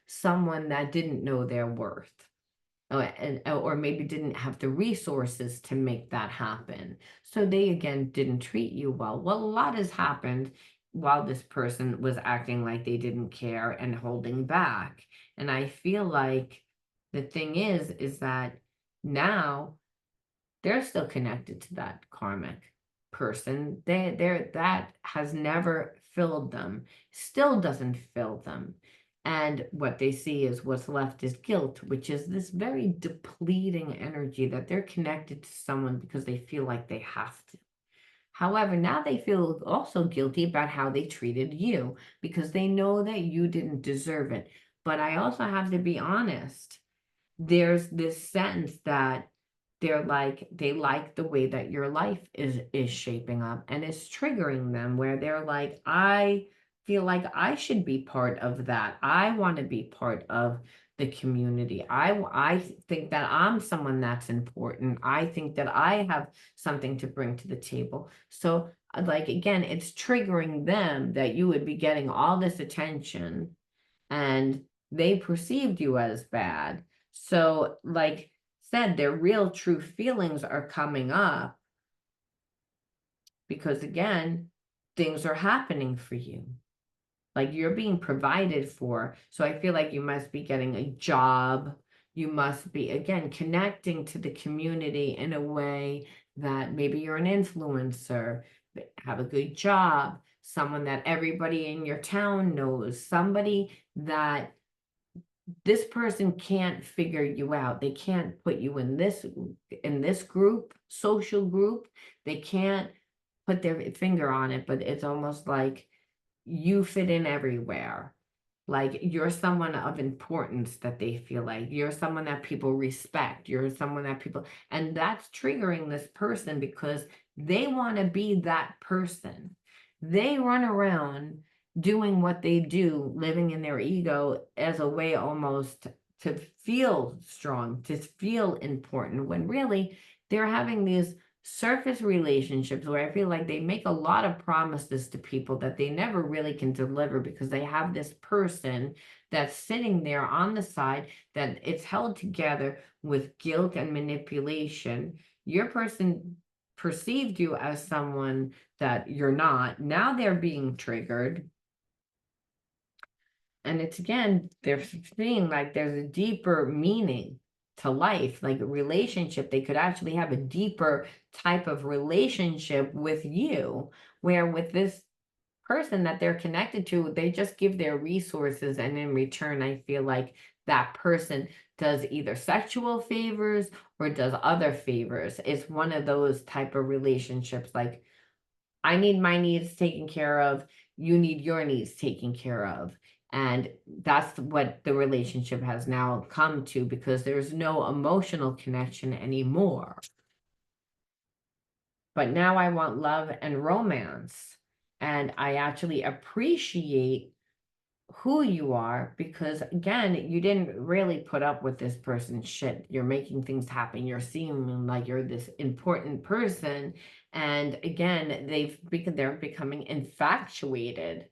someone that didn't know their worth. Or maybe didn't have the resources to make that happen. So they again didn't treat you well. Well, a lot has happened while this person was acting like they didn't care and holding back. And I feel like the thing is that now they're still connected to that karmic person. They're that has never filled them, still doesn't fill them. And what they see is what's left is guilt, which is this very depleting energy that they're connected to someone because they feel like they have to. However, now they feel also guilty about how they treated you because they know that you didn't deserve it. But I also have to be honest, there's this sense that they like the way that your life is shaping up, and it's triggering them, where they're like, I feel like I should be part of that. I want to be part of the community. I think that I'm someone that's important. I think that I have something to bring to the table. So like again, it's triggering them that you would be getting all this attention, and they perceived you as bad. So, like said, their real true feelings are coming up because, again, things are happening for you. Like you're being provided for. So I feel like you must be getting a job. You must be, again, connecting to the community in a way that maybe you're an influencer, have a good job, someone that everybody in your town knows, somebody that this person can't figure you out. They can't put you in this group, social group. They can't put their finger on it, but it's almost like you fit in everywhere. Like you're someone of importance, that they feel like you're someone that people respect. You're someone that people, and that's triggering this person because they want to be that person. They run around doing what they do, living in their ego as a way almost to feel strong, to feel important, when really they're having these surface relationships where I feel like they make a lot of promises to people that they never really can deliver because they have this person that's sitting there on the side, that it's held together with guilt and manipulation. Your person perceived you as someone that you're not. Now they're being triggered. And it's again, they're seeing like there's a deeper meaning to life, like a relationship. They could actually have a deeper type of relationship with you, where with this person that they're connected to, they just give their resources, and in return, I feel like that person does either sexual favors or does other favors. It's one of those type of relationships, like I need my needs taken care of, you need your needs taken care of. And that's what the relationship has now come to, because there's no emotional connection anymore. But now I want love and romance. And I actually appreciate who you are, because again, you didn't really put up with this person's shit. You're making things happen. You're seeming like you're this important person. And again, they're becoming infatuated.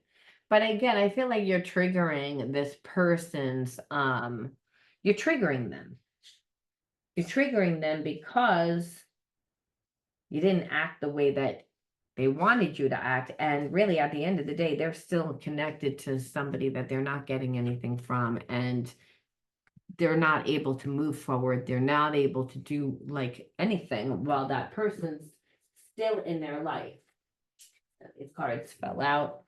But again, I feel like you're triggering this person's you're triggering them. You're triggering them because you didn't act the way that they wanted you to act. And really, at the end of the day, they're still connected to somebody that they're not getting anything from. And they're not able to move forward. They're not able to do like anything while that person's still in their life. These cards fell out.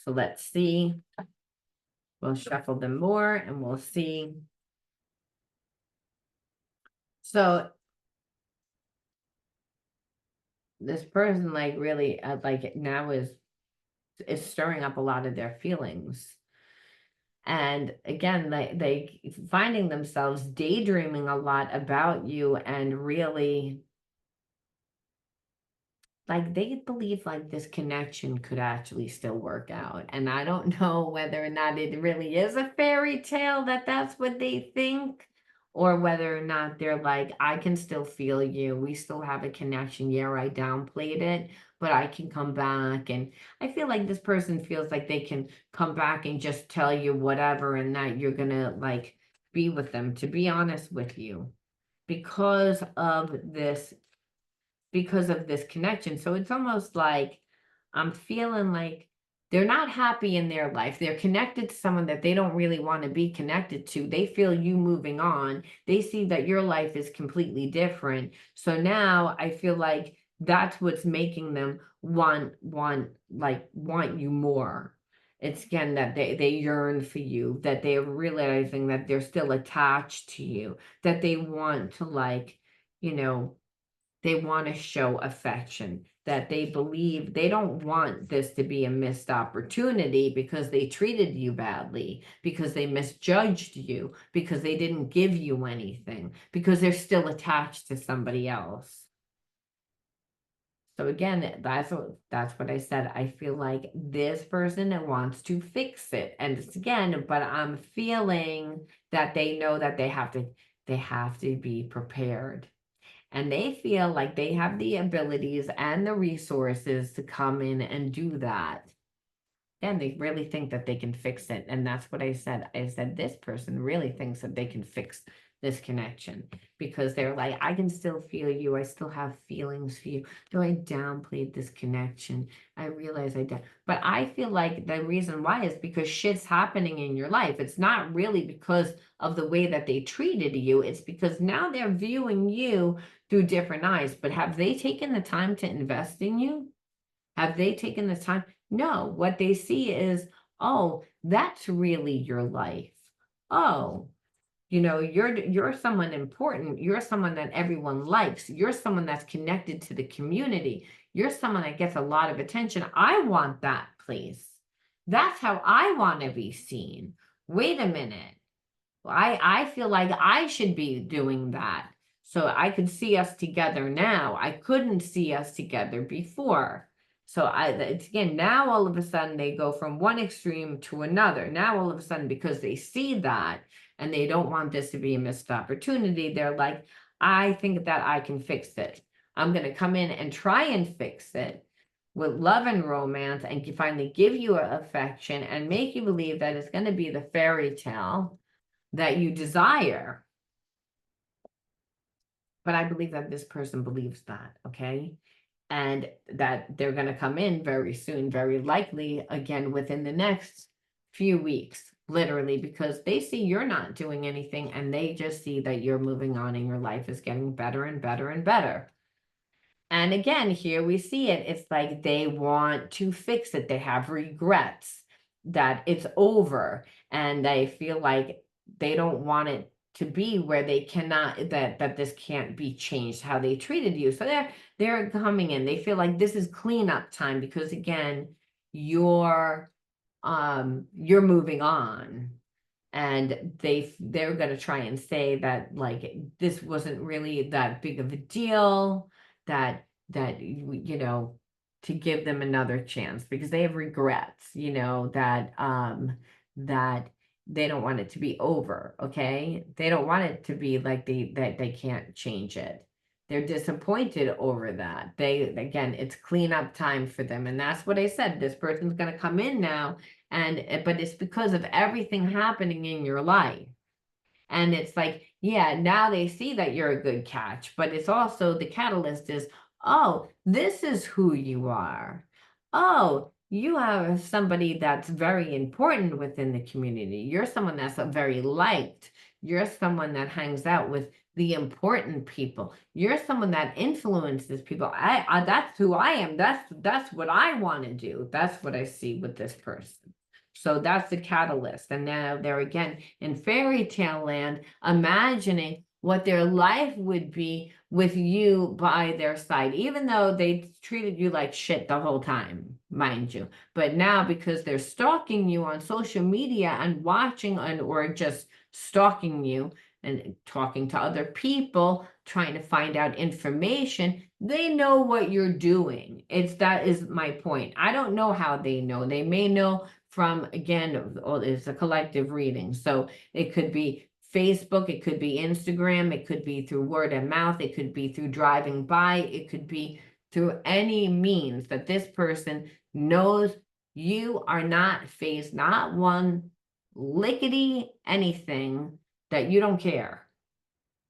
So let's see. We'll shuffle them more and we'll see. So this person like really like now is stirring up a lot of their feelings. And again, they finding themselves daydreaming a lot about you, and really like they believe like this connection could actually still work out. And I don't know whether or not it really is a fairy tale that that's what they think, or whether or not they're like, I can still feel you. We still have a connection. Yeah, I downplayed it, but I can come back. And I feel like this person feels like they can come back and just tell you whatever, and that you're gonna like be with them, to be honest with you, because of this connection. So it's almost like I'm feeling like they're not happy in their life. They're connected to someone that they don't really want to be connected to. They feel you moving on. They see that your life is completely different. So now I feel like that's what's making them want you more. It's again that they yearn for you, that they're realizing that they're still attached to you, that they want to like, you know, they want to show affection, that they believe they don't want this to be a missed opportunity because they treated you badly, because they misjudged you, because they didn't give you anything, because they're still attached to somebody else. So again, that's what I said. I feel like this person wants to fix it. And it's again, but I'm feeling that they know that they have to be prepared. And they feel like they have the abilities and the resources to come in and do that. And they really think that they can fix it. And that's what I said. I said, this person really thinks that they can fix this connection, because they're like, I can still feel you. I still have feelings for you. Though I downplayed this connection, I realize I did. But I feel like the reason why is because shit's happening in your life. It's not really because of the way that they treated you. It's because now they're viewing you through different eyes. But have they taken the time to invest in you? Have they taken the time? No, what they see is, oh, that's really your life. Oh, you're someone important. You're someone that everyone likes. You're someone that's connected to the community. You're someone that gets a lot of attention. I want that place. That's how I want to be seen. Wait a minute. I feel like I should be doing that. So I could see us together now. I couldn't see us together before. So it's again, now all of a sudden they go from one extreme to another. Now all of a sudden, because they see that and they don't want this to be a missed opportunity, they're like, I think that I can fix it. I'm going to come in and try and fix it with love and romance, and finally give you affection and make you believe that it's going to be the fairy tale that you desire. But I believe that this person believes that, okay? And that they're going to come in very soon, very likely, again, within the next few weeks. literally, because they see you're not doing anything and they just see that you're moving on and your life is getting better and better and better. And again, here we see it. It's like they want to fix it. They have regrets that it's over, and they feel like they don't want it to be where they cannot, that this can't be changed, how they treated you. So they're coming in. They feel like this is cleanup time because again, you're you're moving on, and they're going to try and say that like this wasn't really that big of a deal, that you know, to give them another chance because they have regrets, you know, that they don't want it to be over. Okay, they don't want it to be like that they can't change it. They're disappointed over that. They, again, it's cleanup time for them, and that's what I said. This person's going to come in now, and but it's because of everything happening in your life. And it's like, yeah, now they see that you're a good catch, but it's also the catalyst is, oh, this is who you are. Oh, you are somebody that's very important within the community. You're someone that's very liked. You're someone that hangs out with the important people. You're someone that influences people. I that's who I am. That's what I want to do. That's what I see with this person. So that's the catalyst. And now they're again in fairy tale land, imagining what their life would be with you by their side, even though they treated you like shit the whole time, mind you. But now, because they're stalking you on social media and watching or just stalking you and talking to other people, trying to find out information, they know what you're doing. That is my point. I don't know how they know. They may know from, again, it's a collective reading. So it could be Facebook, it could be Instagram, it could be through word of mouth, it could be through driving by, it could be through any means that this person knows you are not phased, not one lickety anything, that you don't care.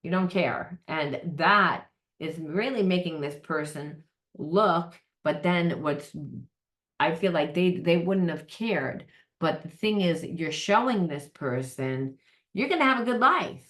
You don't care. And that is really making this person look, but then I feel like they wouldn't have cared. But the thing is, you're showing this person you're going to have a good life.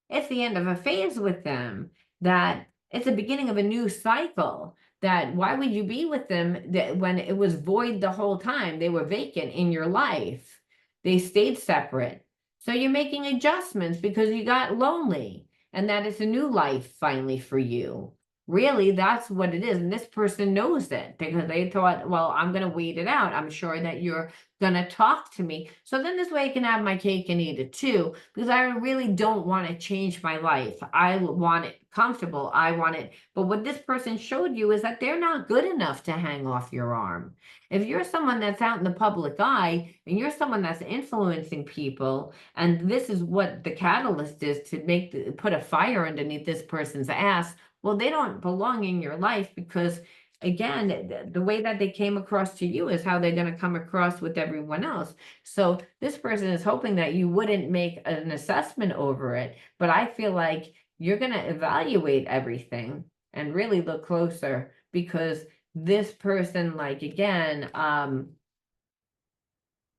It's the end of a phase with them, that it's the beginning of a new cycle. That why would you be with them when it was void the whole time? They were vacant in your life. They stayed separate. So you're making adjustments because you got lonely, and that it's a new life finally for you. Really, that's what it is. And this person knows it because they thought, well, I'm going to wait it out. I'm sure that you're going to talk to me. So then this way I can have my cake and eat it too, because I really don't want to change my life. I want it comfortable. I want it. But what this person showed you is that they're not good enough to hang off your arm. If you're someone that's out in the public eye and you're someone that's influencing people, and this is what the catalyst is to put a fire underneath this person's ass, well, they don't belong in your life because, again, the way that they came across to you is how they're going to come across with everyone else. So this person is hoping that you wouldn't make an assessment over it, but I feel like you're going to evaluate everything and really look closer, because this person, like, again,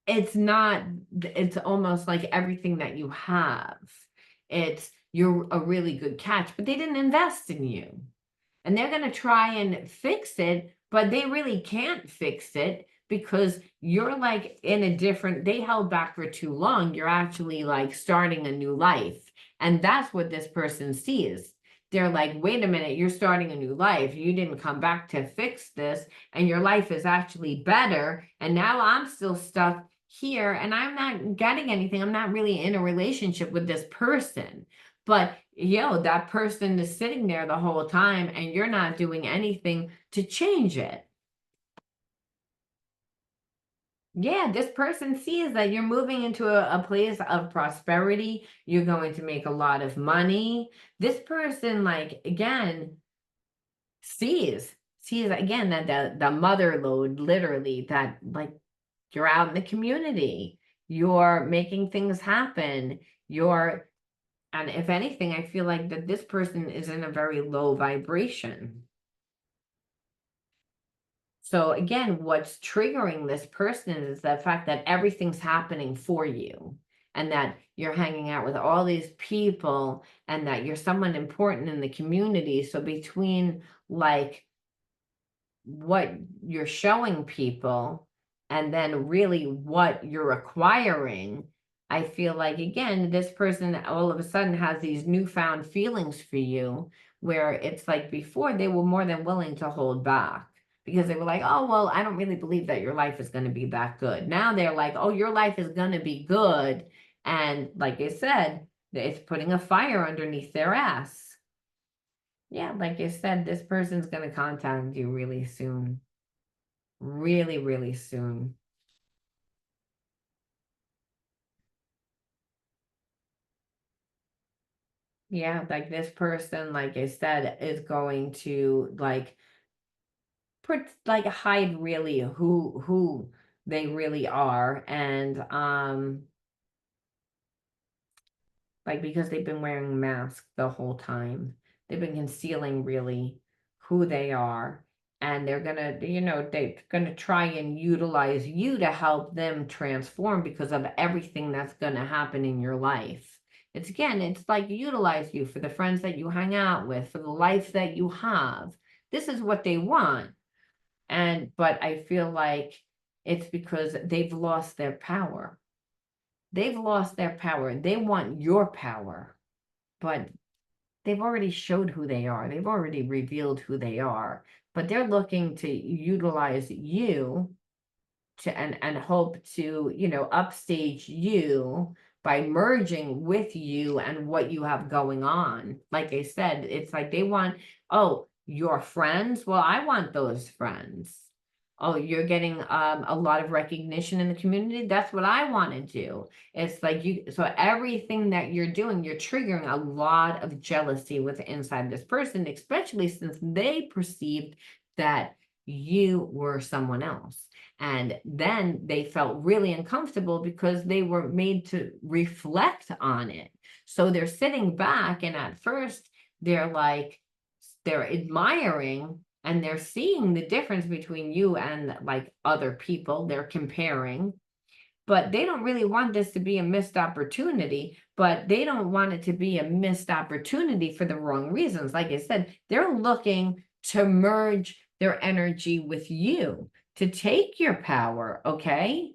it's almost like everything that you have. You're a really good catch, but they didn't invest in you. And they're going to try and fix it, but they really can't fix it because you're like they held back for too long. You're actually like starting a new life. And that's what this person sees. They're like, wait a minute, you're starting a new life. You didn't come back to fix this, and your life is actually better. And now I'm still stuck here and I'm not getting anything. I'm not really in a relationship with this person. But that person is sitting there the whole time and you're not doing anything to change it. Yeah, this person sees that you're moving into a place of prosperity. You're going to make a lot of money. This person, like, again, sees again that the mother load, literally, that like you're out in the community, you're making things happen, and if anything, I feel like that this person is in a very low vibration. So again, what's triggering this person is the fact that everything's happening for you and that you're hanging out with all these people and that you're someone important in the community. So between like what you're showing people and then really what you're acquiring, I feel like again, this person all of a sudden has these newfound feelings for you, where it's like before they were more than willing to hold back because they were like, oh, well, I don't really believe that your life is going to be that good. Now they're like, oh, your life is going to be good. And like I said, it's putting a fire underneath their ass. Yeah, like I said, this person's going to contact you really soon. Really, really soon. Yeah, like this person, like I said, is going to like put like hide really who they really are. And like because they've been wearing a mask the whole time. They've been concealing really who they are. And they're gonna, they're gonna try and utilize you to help them transform because of everything that's gonna happen in your life. It's again, it's like utilize you for the friends that you hang out with, for the life that you have. This is what they want. But I feel like it's because they've lost their power. They've lost their power. They want your power, but they've already showed who they are. They've already revealed who they are, but they're looking to utilize you to and hope to, upstage you by merging with you and what you have going on. Like I said, it's like they want, oh, your friends. Well, I want those friends. Oh, you're getting a lot of recognition in the community. That's what I want to do. It's like so everything that you're doing, you're triggering a lot of jealousy with inside this person, especially since they perceived that you were someone else. And then they felt really uncomfortable because they were made to reflect on it. So they're sitting back, and at first they're like, they're admiring and they're seeing the difference between you and like other people. They're comparing, but they don't really want this to be a missed opportunity, but they don't want it to be a missed opportunity for the wrong reasons. Like I said, they're looking to merge their energy with you to take your power, okay?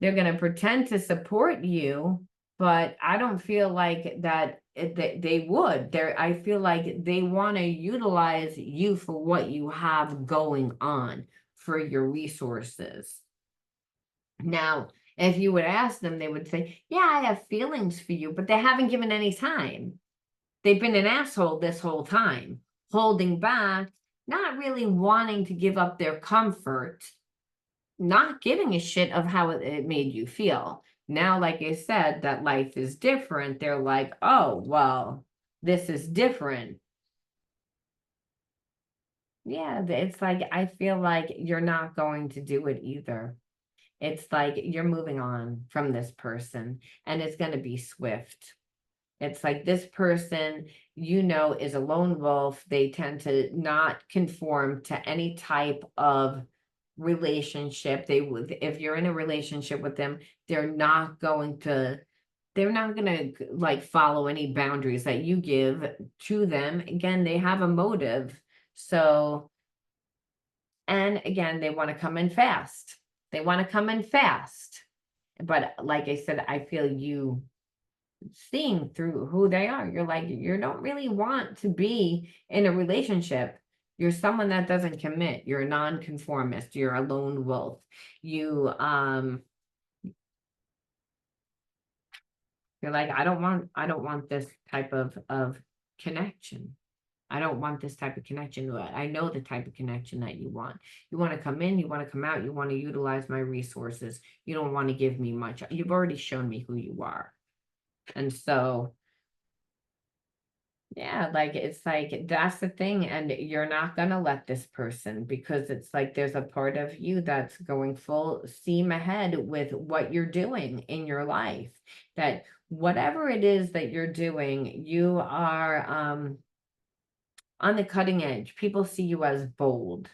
They're going to pretend to support you, but I don't feel like that they would. I feel like they want to utilize you for what you have going on, for your resources. Now, if you would ask them, they would say, yeah, I have feelings for you, but they haven't given any time. They've been an asshole this whole time, holding back, not really wanting to give up their comfort, not giving a shit of how it made you feel. Now, like I said, that life is different. They're like, oh, well, this is different. Yeah, it's like, I feel like you're not going to do it either. It's like you're moving on from this person and it's going to be swift. It's like this person, is a lone wolf. They tend to not conform to any type of relationship. They would, if you're in a relationship with them, they're not going to like follow any boundaries that you give to them. Again, they have a motive. So, and again, they want to come in fast. They want to come in fast. But like I said, I feel you seeing through who they are. You're like, you don't really want to be in a relationship. You're someone that doesn't commit. You're a nonconformist. You're a lone wolf. You're like, I don't want this type of connection. I don't want this type of connection. I know the type of connection that you want. You want to come in, you want to come out, you want to utilize my resources. You don't want to give me much. You've already shown me who you are. And so, yeah, like it's like that's the thing. And you're not gonna let this person, because it's like there's a part of you that's going full steam ahead with what you're doing in your life. That whatever it is that you're doing, you are on the cutting edge. People see you as bold.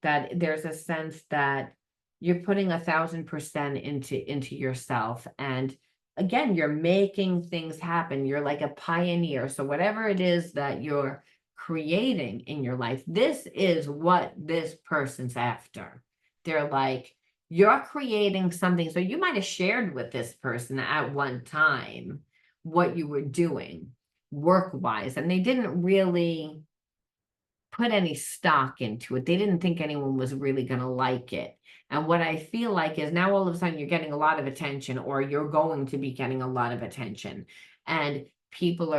that there's a sense that you're putting 1,000% into yourself. And again, you're making things happen. You're like a pioneer. So whatever it is that you're creating in your life, this is what this person's after. They're like, you're creating something. So you might have shared with this person at one time what you were doing work-wise, and they didn't really put any stock into it. They didn't think anyone was really going to like it. And what I feel like is now all of a sudden you're getting a lot of attention, or you're going to be getting a lot of attention. And people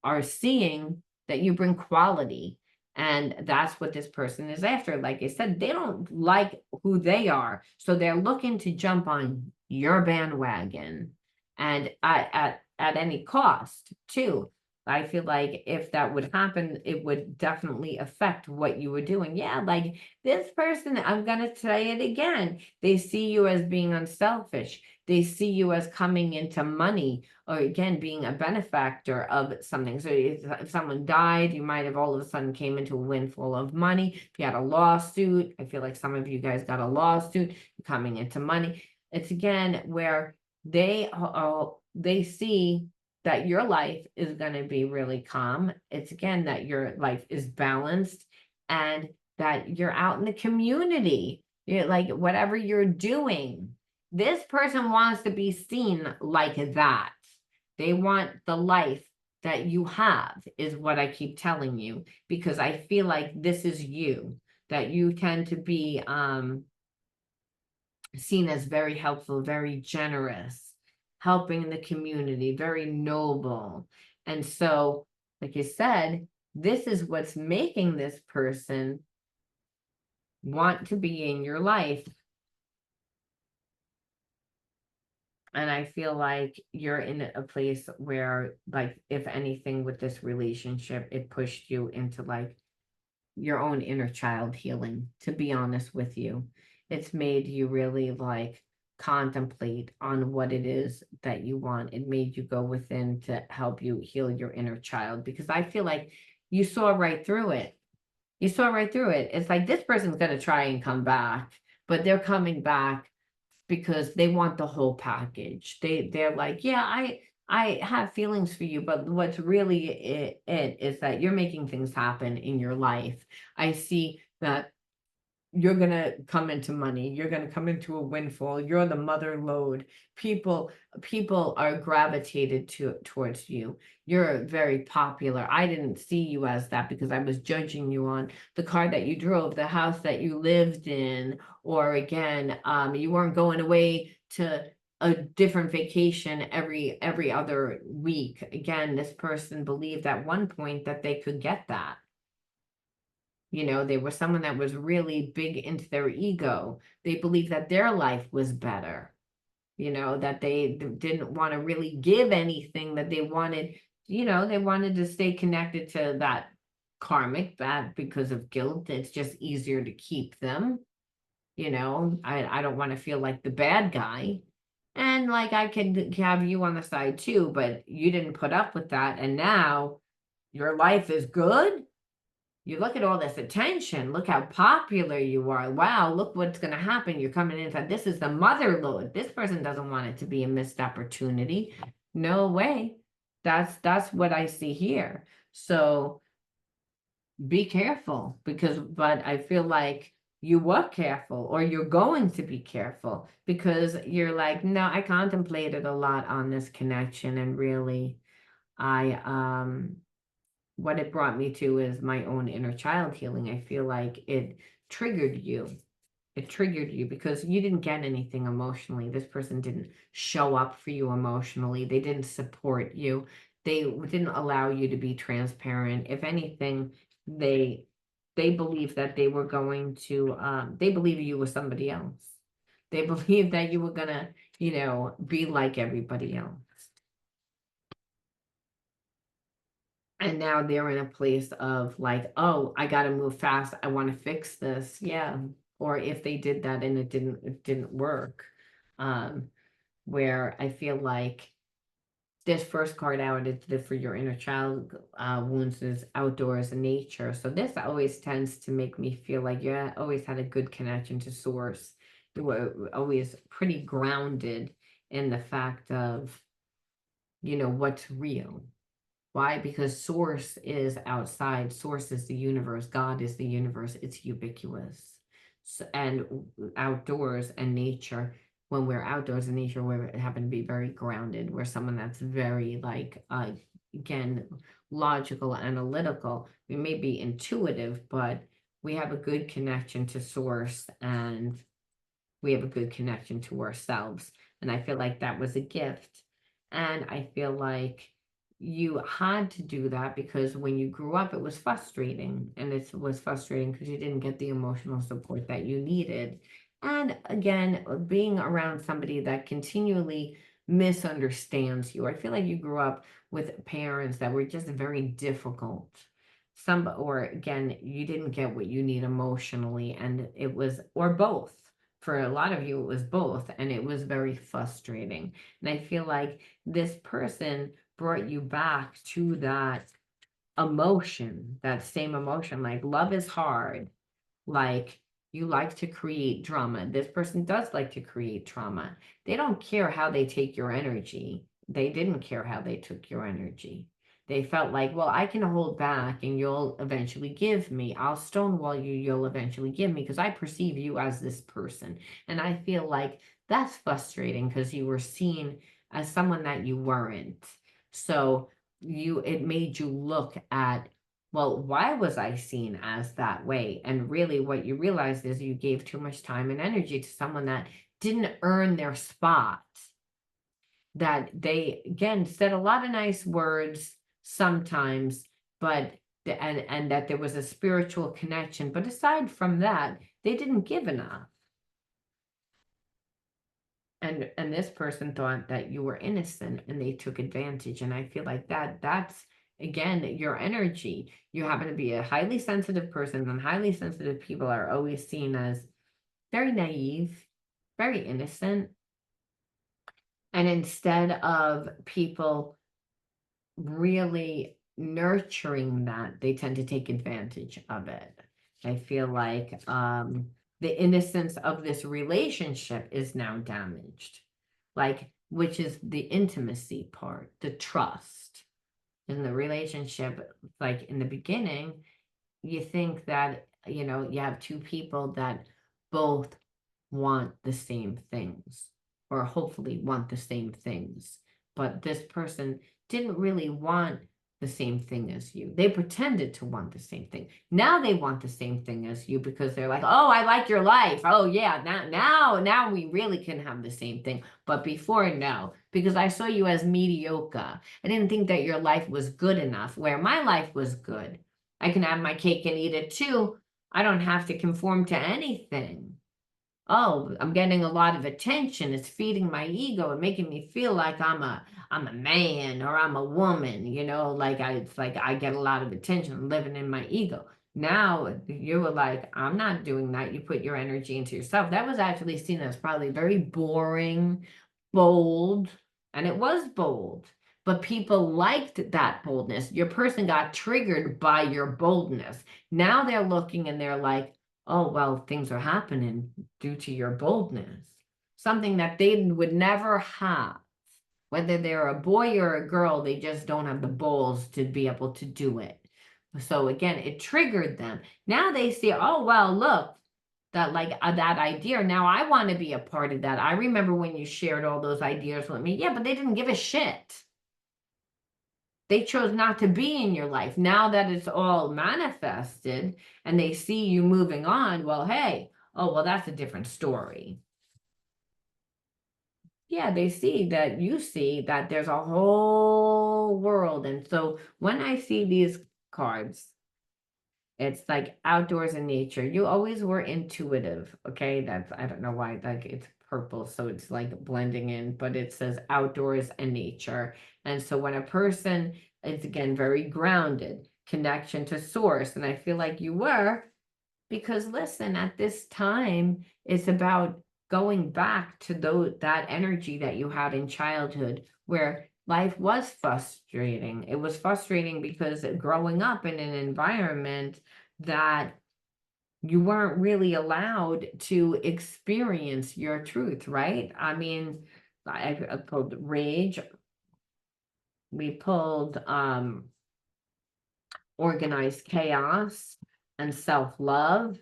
are seeing that you bring quality. And that's what this person is after. Like I said, they don't like who they are. So they're looking to jump on your bandwagon, and at any cost too. I feel like if that would happen, it would definitely affect what you were doing. Yeah, like this person, I'm going to say it again. They see you as being unselfish. They see you as coming into money, or again, being a benefactor of something. So if someone died, you might have all of a sudden came into a windfall of money. If you had a lawsuit, I feel like some of you guys got a lawsuit, coming into money. It's again where they see that your life is going to be really calm. It's again that your life is balanced, and that you're out in the community. You're like, whatever you're doing, this person wants to be seen like that. They want the life that you have, is what I keep telling you, because I feel like this is you, that you tend to be seen as very helpful, very generous, helping in the community, very noble. And so, like you said, this is what's making this person want to be in your life. And I feel like you're in a place where, like, if anything with this relationship, it pushed you into like your own inner child healing, to be honest with you. It's made you really like contemplate on what it is that you want. It made you go within to help you heal your inner child, because I feel like you saw right through it. You saw right through it. It's like this person's going to try and come back, but they're coming back because they want the whole package. They're like, yeah, I have feelings for you, but what's really it is that you're making things happen in your life. I see that you're gonna come into money, you're gonna come into a windfall, you're the mother lode. People are gravitated towards you. You're very popular. I didn't see you as that because I was judging you on the car that you drove, the house that you lived in, or again, you weren't going away to a different vacation every other week. Again, this person believed at one point that they could get that. They were someone that was really big into their ego. They believed that their life was better, that they didn't want to really give anything, that they wanted, they wanted to stay connected to that karmic bad because of guilt. It's just easier to keep them. I don't want to feel like the bad guy. And like I could have you on the side too, but you didn't put up with that. And now your life is good. You look at all this attention, look how popular you are. Wow, look what's going to happen. You're coming in. This is the mother lode. This person doesn't want it to be a missed opportunity. No way. That's what I see here. So be careful, but I feel like you were careful, or you're going to be careful, because you're like, no, I contemplated a lot on this connection, and really I what it brought me to is my own inner child healing. I feel like it triggered you. It triggered you because you didn't get anything emotionally. This person didn't show up for you emotionally. They didn't support you. They didn't allow you to be transparent. If anything, they they believed that they were going to they believed you were somebody else. They believed that you were gonna, be like everybody else. And now they're in a place of like, oh, I got to move fast. I want to fix this. Yeah. Or if they did that and it didn't work. Um, where I feel like this first card out is for your inner child wounds is outdoors and nature. So this always tends to make me feel like you always had a good connection to source. You were always pretty grounded in the fact of, what's real. Why? Because source is outside. Source is the universe. God is the universe. It's ubiquitous. So, and outdoors and nature, when we're outdoors in nature, we happen to be very grounded. We're someone that's very again, logical, analytical. We may be intuitive, but we have a good connection to source and we have a good connection to ourselves. And I feel like that was a gift. And I feel like you had to do that because when you grew up, it was frustrating. And it was frustrating because you didn't get the emotional support that you needed. And again, being around somebody that continually misunderstands you. I feel like you grew up with parents that were just very difficult. Or again, you didn't get what you need emotionally, and it was, or both. For a lot of you, it was both, and it was very frustrating. And I feel like this person brought you back to that emotion, that same emotion. Like, love is hard. Like, you like to create drama. This person does like to create trauma. They don't care how they take your energy. They didn't care how they took your energy. They felt like, well, I can hold back and you'll eventually give me. I'll stonewall you, you'll eventually give me because I perceive you as this person. And I feel like that's frustrating because you were seen as someone that you weren't. So it made you look at, well, why was I seen as that way? And really what you realized is you gave too much time and energy to someone that didn't earn their spot. That they, again, said a lot of nice words sometimes, but and that there was a spiritual connection. But aside from that, they didn't give enough. And this person thought that you were innocent and they took advantage. And I feel like that's again your energy. You happen to be a highly sensitive person, and highly sensitive people are always seen as very naive, very innocent. And instead of people really nurturing that, they tend to take advantage of it. I feel like the innocence of this relationship is now damaged, like, which is the intimacy part, the trust in the relationship. Like in the beginning, you think that, you have two people that both want the same things, or hopefully want the same things. But this person didn't really want the same thing as you. They pretended to want the same thing. Now they want the same thing as you because they're like, oh, I like your life. Oh yeah, now we really can have the same thing. But before, no, because I saw you as mediocre. I didn't think that your life was good enough, where my life was good. I can have my cake and eat it too. I don't have to conform to anything. Oh, I'm getting a lot of attention. It's feeding my ego and making me feel like I'm a man or I'm a woman, it's like I get a lot of attention living in my ego. Now you were like, I'm not doing that. You put your energy into yourself. That was actually seen as probably very boring, bold, and it was bold. But people liked that boldness. Your person got triggered by your boldness. Now they're looking and they're like, oh, well, things are happening due to your boldness. Something that they would never have. Whether they're a boy or a girl, they just don't have the balls to be able to do it. So again, it triggered them. Now they see, oh, well, look, that that idea. Now I want to be a part of that. I remember when you shared all those ideas with me. Yeah, but they didn't give a shit. They chose not to be in your life. Now that it's all manifested and they see you moving on, well, hey, oh, well, that's a different story. Yeah, they see that you see that there's a whole world. And so when I see these cards, it's like outdoors and nature. You always were intuitive. Okay. That's, I don't know why, like it's purple. So it's like blending in, but it says outdoors and nature. And so when a person is again very grounded, connection to source, and I feel like you were, because listen, at this time, it's about going back to that energy that you had in childhood, where life was frustrating. It was frustrating because growing up in an environment that you weren't really allowed to experience your truth, right? I mean, I pulled rage, we pulled organized chaos and self-love,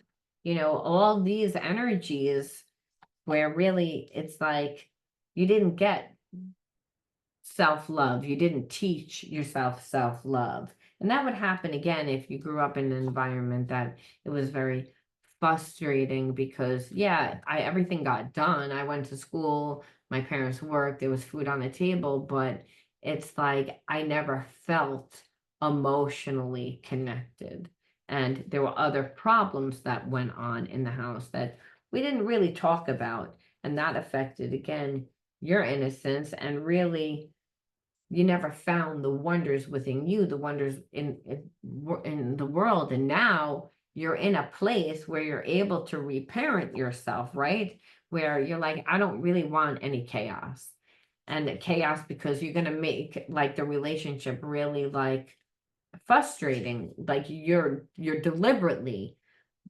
all these energies where really it's like you didn't get self-love. You didn't teach yourself self-love. And that would happen again if you grew up in an environment that it was very frustrating because yeah, everything got done. I went to school, my parents worked, there was food on the table, but it's like I never felt emotionally connected. And there were other problems that went on in the house that we didn't really talk about. And that affected again your innocence and really you never found the wonders within you, the wonders in the world. And now you're in a place where you're able to reparent yourself, right? Where you're like, I don't really want any chaos. And the chaos because you're gonna make like the relationship really like frustrating. Like you're deliberately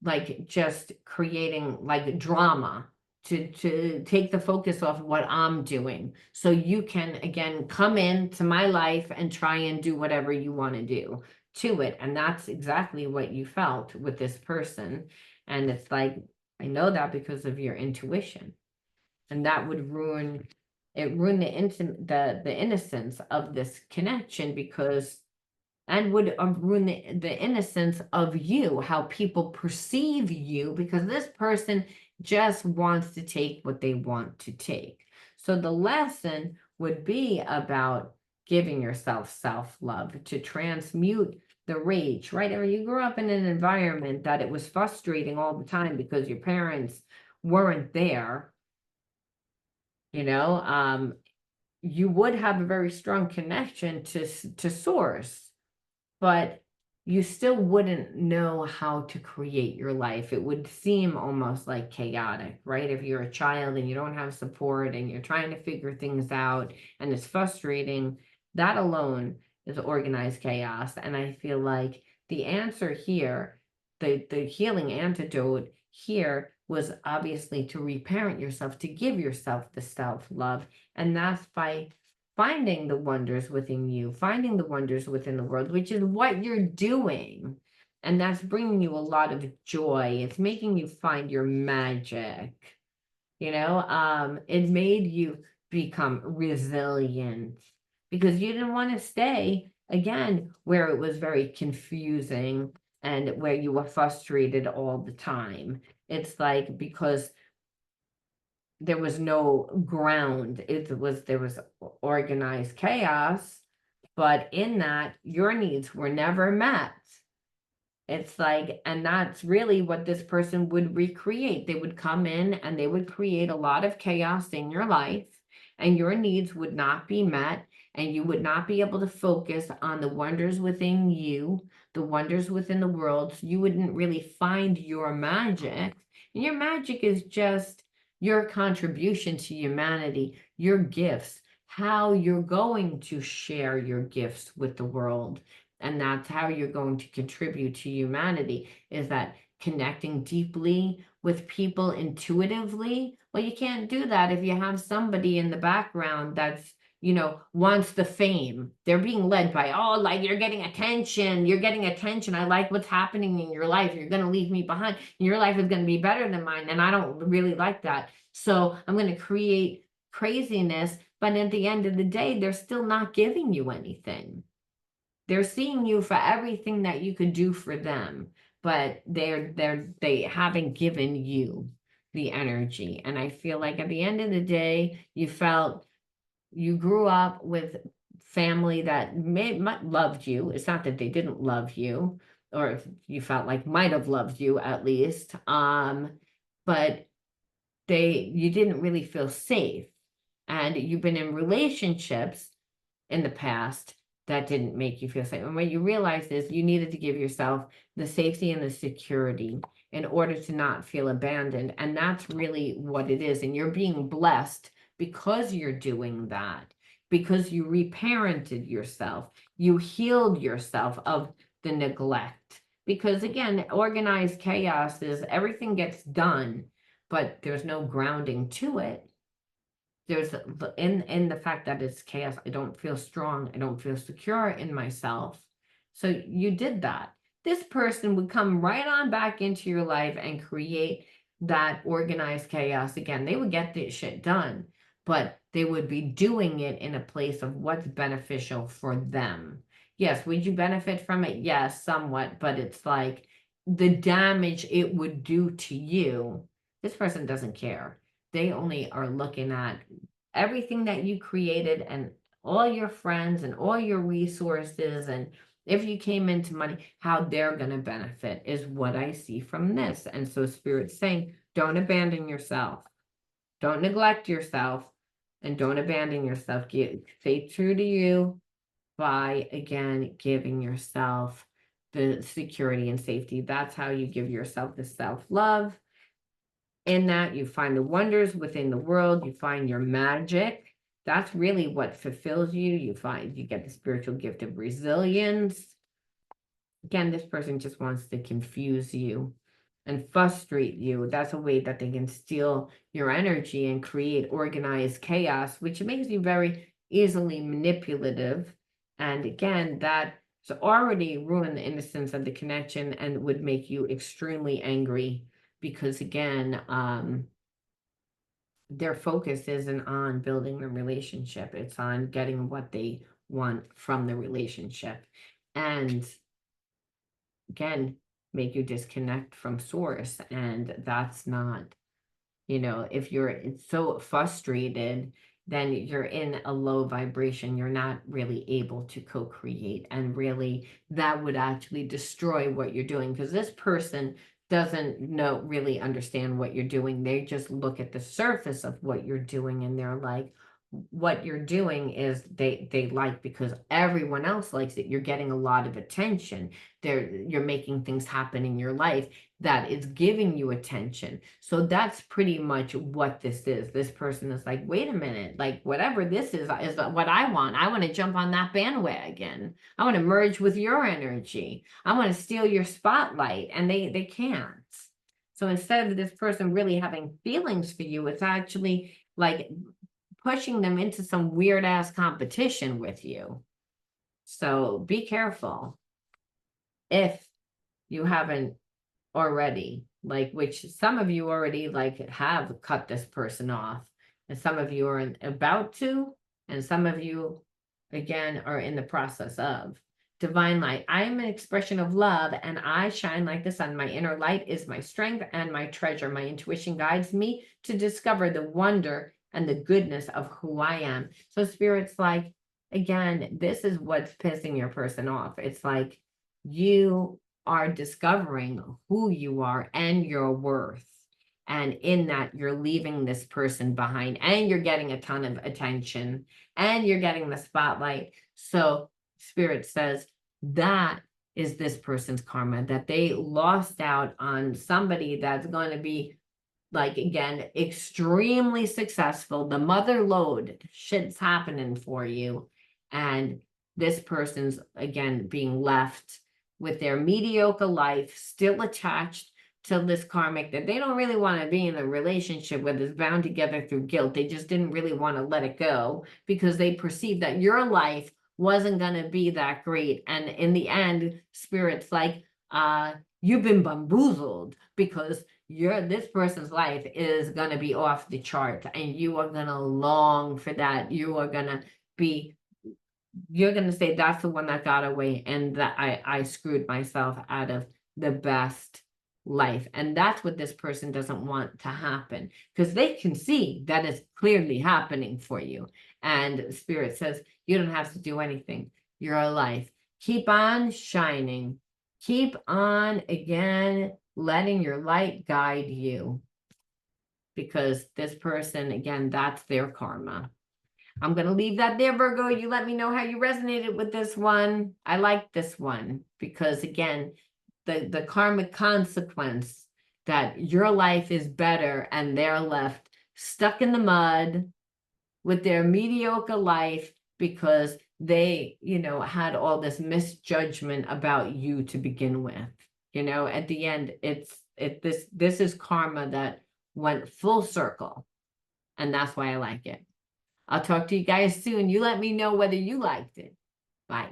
like just creating like drama to take the focus off what I'm doing so you can again come into my life and try and do whatever you want to do to it. And that's exactly what you felt with this person. And it's like I know that because of your intuition. And that would ruin the innocence of this connection because and would ruin the innocence of you, how people perceive you, because this person just wants to take what they want to take. So the lesson would be about giving yourself self-love to transmute the rage, right? Or you grew up in an environment that it was frustrating all the time because your parents weren't there, you know, you would have a very strong connection to source, but you still wouldn't know how to create your life. It would seem almost like chaotic, right? If you're a child and you don't have support and you're trying to figure things out and it's frustrating, that alone is organized chaos. And I feel like the answer here, the healing antidote here was obviously to reparent yourself, to give yourself the self-love. And that's by finding the wonders within you, finding the wonders within the world, which is what you're doing. And that's bringing you a lot of joy. It's making you find your magic. It made you become resilient because you didn't want to stay again where it was very confusing and where you were frustrated all the time. It's like because there was no ground. There was organized chaos, but in that your needs were never met. It's like, and that's really what this person would recreate. They would come in and they would create a lot of chaos in your life, and your needs would not be met, and you would not be able to focus on the wonders within you, the wonders within the world. So you wouldn't really find your magic. And your magic is just your contribution to humanity, your gifts, how you're going to share your gifts with the world. And that's how you're going to contribute to humanity, is that connecting deeply with people intuitively. Well, you can't do that if you have somebody in the background that's, wants the fame. They're being led by, oh, like you're getting attention. You're getting attention. I like what's happening in your life. You're going to leave me behind. Your life is going to be better than mine. And I don't really like that. So I'm going to create craziness. But at the end of the day, they're still not giving you anything. They're seeing you for everything that you could do for them, but they haven't given you the energy. And I feel like at the end of the day, you grew up with family that might loved you. It's not that they didn't love you, or if you felt like might have loved you at least. But you didn't really feel safe. And you've been in relationships in the past that didn't make you feel safe. And what you realized is you needed to give yourself the safety and the security in order to not feel abandoned. And that's really what it is. And you're being blessed because you're doing that, because you reparented yourself. You healed yourself of the neglect. Because again, organized chaos is everything gets done, but there's no grounding to it. There's in the fact that it's chaos. I don't feel strong. I don't feel secure in myself. So you did that. This person would come right on back into your life and create that organized chaos again. They would get this shit done, but they would be doing it in a place of what's beneficial for them. Yes, would you benefit from it? Yes, somewhat, but it's like the damage it would do to you. This person doesn't care. They only are looking at everything that you created and all your friends and all your resources, and if you came into money, how they're going to benefit is what I see from this. And so Spirit's saying, don't abandon yourself. Don't neglect yourself, and don't abandon yourself. Stay true to you by, again, giving yourself the security and safety. That's how you give yourself the self-love. In that, you find the wonders within the world, you find your magic. That's really what fulfills you. You get the spiritual gift of resilience. Again, this person just wants to confuse you and frustrate you. That's a way that they can steal your energy and create organized chaos, which makes you very easily manipulative. And again, that's already ruined the innocence of the connection and would make you extremely angry because, again, their focus isn't on building the relationship. It's on getting what they want from the relationship. And again, make you disconnect from source. And that's not, if you're so frustrated, then you're in a low vibration. You're not really able to co-create. And really, that would actually destroy what you're doing, because this person doesn't really understand what you're doing. They just look at the surface of what you're doing and they're like, what you're doing is they like because everyone else likes it. You're getting a lot of attention. You're making things happen in your life that is giving you attention. So that's pretty much what this is. This person is like, wait a minute, like whatever this is what I want. I want to jump on that bandwagon. I want to merge with your energy. I want to steal your spotlight, and they can't. So instead of this person really having feelings for you, it's actually like pushing them into some weird ass competition with you. So be careful if you haven't already, like, which some of you already like have cut this person off, and some of you are about to, and some of you again are in the process of. Divine light, I am an expression of love and I shine like the sun. My inner light is my strength and my treasure. My intuition guides me to discover the wonder and the goodness of who I am. So Spirit's like, again, this is what's pissing your person off. It's like you are discovering who you are and your worth. And in that, you're leaving this person behind and you're getting a ton of attention and you're getting the spotlight. So Spirit says that is this person's karma, that they lost out on somebody that's going to be, like, again, extremely successful. The mother lode, shit's happening for you. And this person's, again, being left with their mediocre life, still attached to this karmic that they don't really want to be in a relationship with, is bound together through guilt. They just didn't really want to let it go because they perceived that your life wasn't going to be that great. And in the end, Spirit's like, you've been bamboozled because this person's life is going to be off the chart and you are going to long for that. You're going to say that's the one that got away and that I screwed myself out of the best life. And that's what this person doesn't want to happen, because they can see that it's clearly happening for you. And Spirit says, you don't have to do anything. You're alive. Keep on shining. Keep on, again, letting your light guide you, because this person, again, that's their karma. I'm going to leave that there, Virgo. You let me know how you resonated with this one. I like this one because, again, the karmic consequence that your life is better and they're left stuck in the mud with their mediocre life because they, had all this misjudgment about you to begin with. At the end, this is karma that went full circle. And that's why I like it. I'll talk to you guys soon. You let me know whether you liked it. Bye.